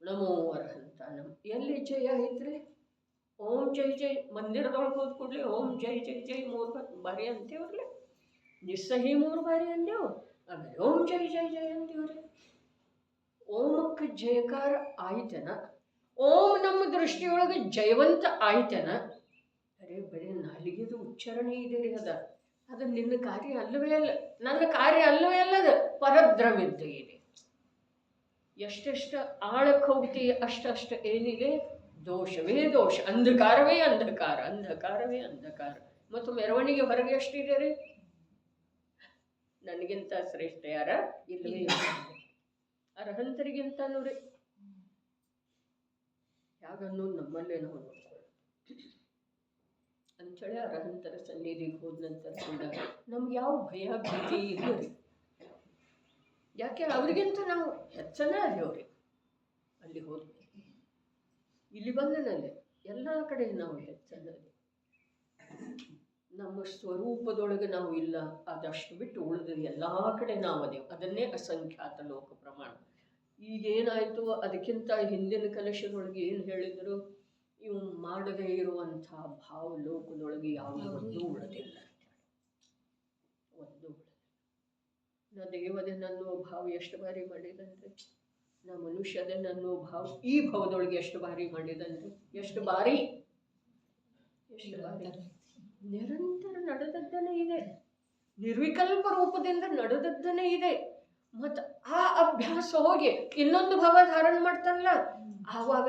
ನಮೋ ಅರ್ಹಂತ ನಮ್. ಎಲ್ಲಿ ಜಯ ಐತ್ರಿ? ಓಂ ಜೈ ಜೈ ಮಂದಿರದೊಳಗೆ ಹೋದ ಕೂಡಲೇ ಓಂ ಜೈ ಜೈ ಜೈ 3 ಬಾರಿ ಅಂತೇವ್ರಲ್ಲ, ನಿಸ್ಸಹಿ 3 ಬಾರಿ ಅಂದೇವು, ಆಮೇಲೆ ಓಂ ಜೈ ಜೈ ಜೈ ಅಂತೀವ್ರಿ. ಓಮಕ್ಕೆ ಜಯಕಾರ ಆಯ್ತನ? ಓಂ ನಮ್ಮ ದೃಷ್ಟಿಯೊಳಗೆ ಜಯವಂತ ಆಯ್ತನ? ಅರೆ ಬರೀ ನಾಲಿಗೆದು ಉಚ್ಚಾರಣೆ ಇದೆ ರೀ, ಅದು ನಿನ್ನ ಕಾರ್ಯ ಅಲ್ಲವೇ ಅಲ್ಲ, ನನ್ನ ಕಾರ್ಯ ಅಲ್ಲವೇ ಅಲ್ಲದ ಪರದ್ರವ್ಯಂತ ಇದೆ. ಎಷ್ಟೆಷ್ಟು ಆಳಕ್ಕೆ ಹೋಗ್ತೀವಿ ಅಷ್ಟಷ್ಟು ಏನಿದೆ? ದೋಷವೇ ದೋಷ, ಅಂಧಕಾರವೇ ಅಂಧಕಾರ, ಅಂಧಕಾರವೇ ಅಂಧಕಾರ. ಮತ್ತು ಮೆರವಣಿಗೆ ಹೊರಗೆ ಎಷ್ಟಿದೆ ರೀ? ನನಗಿಂತ ಶ್ರೇಷ್ಠ ಯಾರ ಇಲ್ಲವೇ ಇಲ್ಲ, ಅರ್ಹಂತರಿಗಿಂತನೂ ರೀ. ಯಾಗನ್ನು ನಮ್ಮಲ್ಲೇ ನಾವು ನೋಡ್ಕೊಳ್ಳೋದು ಅಂಥೇಳಿ ಅರ್ಹಂತರ ಸನ್ನಿಧಿಗೆ ಹೋದ ನಂತರ ಕೂಡ ನಮ್ಗೆ ಯಾವ ಭಯ ಭೀತಿ ಇಲ್ಲ ರೀ. ಯಾಕೆ? ಅವ್ರಿಗಿಂತ ನಾವು ಹೆಚ್ಚನ ಅದೇವ್ರಿ. ಅಲ್ಲಿ ಹೋದ್ವಿ, ಇಲ್ಲಿ ಬಂದನಲ್ಲೇ ಎಲ್ಲ ಕಡೆ ನಾವು ಹೆಚ್ಚನ್ನದೆ. ನಮ್ಮ ಸ್ವರೂಪದೊಳಗೆ ನಾವು ಇಲ್ಲ, ಅದಷ್ಟು ಬಿಟ್ಟು ಉಳಿದ ಎಲ್ಲ ಕಡೆ ನಾವು ಅದೇವು. ಅದನ್ನೇ ಅಸಂಖ್ಯಾತ ಲೋಕ ಪ್ರಮಾಣ. ಈಗೇನಾಯಿತು? ಅದಕ್ಕಿಂತ ಹಿಂದಿನ ಕಲಶದೊಳಗೆ ಏನು ಹೇಳಿದರು? ಇವು ಮಾಡದೇ ಇರುವಂಥ ಭಾವ ಲೋಕದೊಳಗೆ ಯಾವುದೂ ಉಳಿದಿಲ್ಲ. ಒಂದು ನಾ ದೇವದನ್ನೋ ಭಾವ ಎಷ್ಟು ಬಾರಿ ಮಾಡಿದನ್ರಿ, ನಾ ಮನುಷ್ಯದನ್ನೋ ಭಾವ ಈ ಭಾವದೊಳಗೆ ಎಷ್ಟು ಬಾರಿ ಮಾಡಿದನ್ರಿ, ಎಷ್ಟು ಬಾರಿ ನಿರಂತರ ನಡೆದದ್ದನೇ ಇದೆ, ನಿರ್ವಿಕಲ್ಪ ರೂಪದಿಂದ ನಡೆದದ್ದನೇ ಇದೆ. ಮತ್ತು ಆ ಅಭ್ಯಾಸ ಹೋಗಿ ಇನ್ನೊಂದು ಭಾವ ಧಾರಣ ಮಾಡ್ತಾನಲ್ಲ, ಆವಾಗ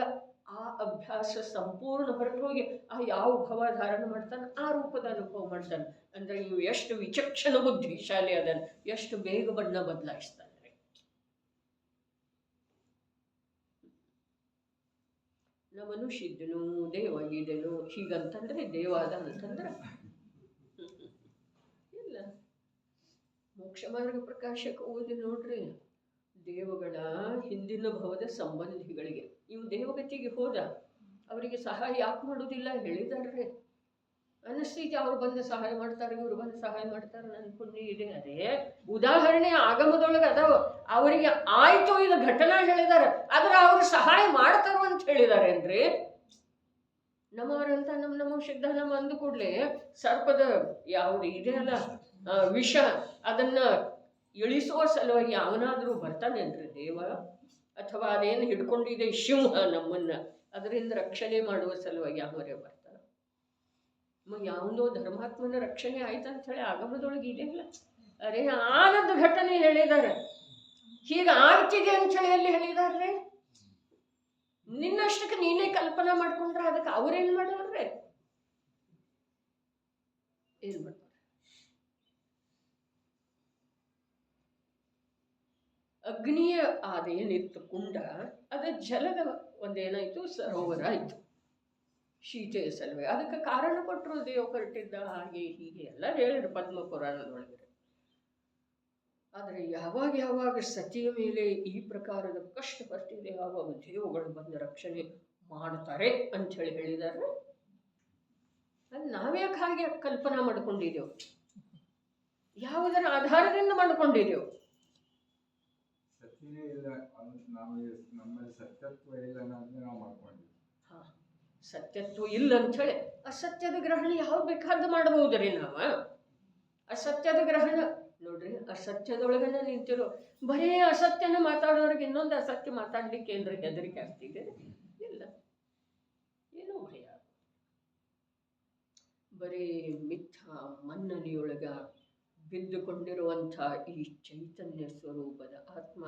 ಆ ಅಭ್ಯಾಸ ಸಂಪೂರ್ಣ ಹೊರಟು ಹೋಗಿ ಆ ಯಾವ ಭಾವ ಧಾರಣ ಮಾಡ್ತಾನೆ ಆ ರೂಪದ ಅನುಭವ ಮಾಡ್ತಾನೆ. ಅಂದರೆ ಇವು ಎಷ್ಟು ವಿಚಕ್ಷಣ ಬುದ್ಧಿಶಾಲಿ ಅದನ್ನು ಎಷ್ಟು ಬೇಗ ಬಣ್ಣ ಬದಲಾಯಿಸ್ತಾನೆ. ನಾ ಮನುಷ್ಯ ಇದ್ದನು, ದೇವಾಗಿದ್ದನು ಹೀಗಂತಂದ್ರೆ ದೇವಾದ ಅಂತಂದ್ರೆ ಇಲ್ಲ. ಮೋಕ್ಷ ಮಾರ್ಗ ಪ್ರಕಾಶಕ್ಕೆ ಓದಿ ನೋಡ್ರಿ, ದೇವಗಳ ಹಿಂದಿನ ಭವದ ಸಂಬಂಧಿಗಳಿಗೆ ಇವು ದೇವಗತಿಗೆ ಹೋದ ಅವರಿಗೆ ಸಹಾಯ ಯಾಕೆ ಮಾಡೋದಿಲ್ಲ ಹೇಳಿದಾರ್ರಿ. ಅನಿಸ್ತೀತಿ ಅವ್ರು ಬಂದು ಸಹಾಯ ಮಾಡ್ತಾರೆ, ಇವ್ರು ಬಂದು ಸಹಾಯ ಮಾಡ್ತಾರೆ, ನನ್ನ ಪುಣ್ಯ ಇದೆ. ಅದೇ ಉದಾಹರಣೆ ಆಗಮದೊಳಗೆ ಅದಾವ. ಅವರಿಗೆ ಆಯ್ತು ಇದು ಘಟನಾ ಹೇಳಿದಾರೆ, ಆದ್ರೆ ಅವ್ರು ಸಹಾಯ ಮಾಡ್ತಾರೋ ಅಂತ ಹೇಳಿದ್ದಾರೆ ಅಂದ್ರೆ ನಮ್ಮವರಂತ ನಮ್ಮ ಸಿದ್ಧ ನಮ್ಮ ಅಂದು ಕೂಡಲೇ ಸರ್ಪದ ಯಾವುದು ಇದೆಯಲ್ಲ ವಿಷ ಅದನ್ನ ಇಳಿಸುವ ಸಲುವಾಗಿ ಅವನಾದ್ರೂ ಬರ್ತಾನೇನ್ರಿ ದೇವ? ಅಥವಾ ಅದೇನು ಹಿಡ್ಕೊಂಡಿದೆ ಸಿಂಹ ನಮ್ಮನ್ನ, ಅದರಿಂದ ರಕ್ಷಣೆ ಮಾಡುವ ಸಲುವಾಗಿ ಅವರೇ ಬರ್ತಾರೆ. ಯಾವುದೋ ಧರ್ಮಾತ್ಮನ ರಕ್ಷಣೆ ಆಯ್ತಂತ ಹೇಳಿ ಆಗಮದೊಳಗೆ ಇದೆಯಲ್ಲ. ಅರೆ ಆನಂದ ಘಟನೆ ಹೇಳಿದ್ದಾರೆ, ಹೀಗೆ ಆಗ್ತಿದೆ ಅಂತ ಹೇಳಿ ಎಲ್ಲಿ ಹೇಳಿದಾರ್ರೆ? ನಿನ್ನಷ್ಟಕ್ಕೆ ನೀನೇ ಕಲ್ಪನಾ ಮಾಡ್ಕೊಂಡ್ರೆ ಅದಕ್ಕೆ ಅವ್ರೇನ್ ಮಾಡೋರ್ರೆ? ಏನ್ ಮಾಡ್ತಾರೆ? ಅಗ್ನಿಯ ಅದೇನಿತ್ತು ಕುಂಡ, ಅದ ಜಲದ ಒಂದೇನಾಯ್ತು ಸರೋವರ ಆಯ್ತು ಶೀತೆಯ ಸಲುವೆ. ಅದಕ್ಕೆ ಕಾರಣ ಕೊಟ್ಟರು, ದೇವ ಹೊರಟಿದ್ದ ಹಾಗೆ ಹೀಗೆ ಎಲ್ಲ ಹೇಳಿದ್ರು ಪದ್ಮ ಪುರಾಣದೊಳಗೆ. ಆದರೆ ಯಾವಾಗ ಯಾವಾಗ ಸತಿಯ ಮೇಲೆ ಈ ಪ್ರಕಾರದ ಕಷ್ಟ ಬರ್ತಿದೆ ಆವಾಗ ದೇವಗಳು ಬಂದು ರಕ್ಷಣೆ ಮಾಡ್ತಾರೆ ಅಂತ ಹೇಳಿದ್ದಾರೆ. ಅದು ನಾವ್ಯಾಕೆ ಹಾಗೆ ಕಲ್ಪನಾ ಮಾಡ್ಕೊಂಡಿದ್ದೇವು? ಯಾವುದರ ಆಧಾರದಿಂದ ಮಾಡ್ಕೊಂಡಿದ್ದೇವು? ಸತ್ಯತ್ವ ಇಲ್ಲ ಅಂತ ಹೇಳಿ ಅಸತ್ಯದ ಗ್ರಹಣ ಯಾವ ಬೇಕಾದ ಮಾಡಬಹುದ್ರಿ ನಾವು. ಅಸತ್ಯದ ಗ್ರಹಣ ನೋಡ್ರಿ, ಅಸತ್ಯದೊಳಗನೆ ನಿಂತಿರೋ ಬರೇ ಅಸತ್ಯನ ಮಾತಾಡೋರಿಗೆ ಇನ್ನೊಂದು ಅಸತ್ಯ ಮಾತಾಡ್ಲಿಕ್ಕೆ ಏನ್ರಿ ಹೆದರಿಕೆ ಆಗ್ತಿದೆ? ಇಲ್ಲ, ಏನೋ ಭಯ. ಬರೀ ಮಿಥ್ಯ ಮನ್ನನೆಯೊಳಗ ಬಿದ್ದುಕೊಂಡಿರುವಂಥ ಈ ಚೈತನ್ಯ ಸ್ವರೂಪದ ಆತ್ಮ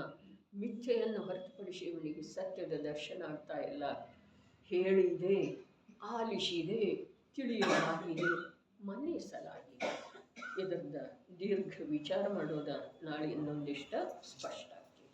ಮಿಥ್ಯೆಯನ್ನು ಹೊರತುಪಡಿಸಿ ಇವನಿಗೆ ಸತ್ಯದ ದರ್ಶನ ಆಗ್ತಾ ಇಲ್ಲ. ಹೇಳಿದೆ, ಆಲಿಸಿದೆ, ತಿಳಿಯಲಾಗಿದೆ, ಮನ್ನಿಸಲಾಗಿದೆ. ಇದರಿಂದ ದೀರ್ಘ ವಿಚಾರ ಮಾಡೋದ ನಾಳೆ ಇನ್ನೊಂದಿಷ್ಟ ಸ್ಪಷ್ಟ ಆಗ್ತದೆ.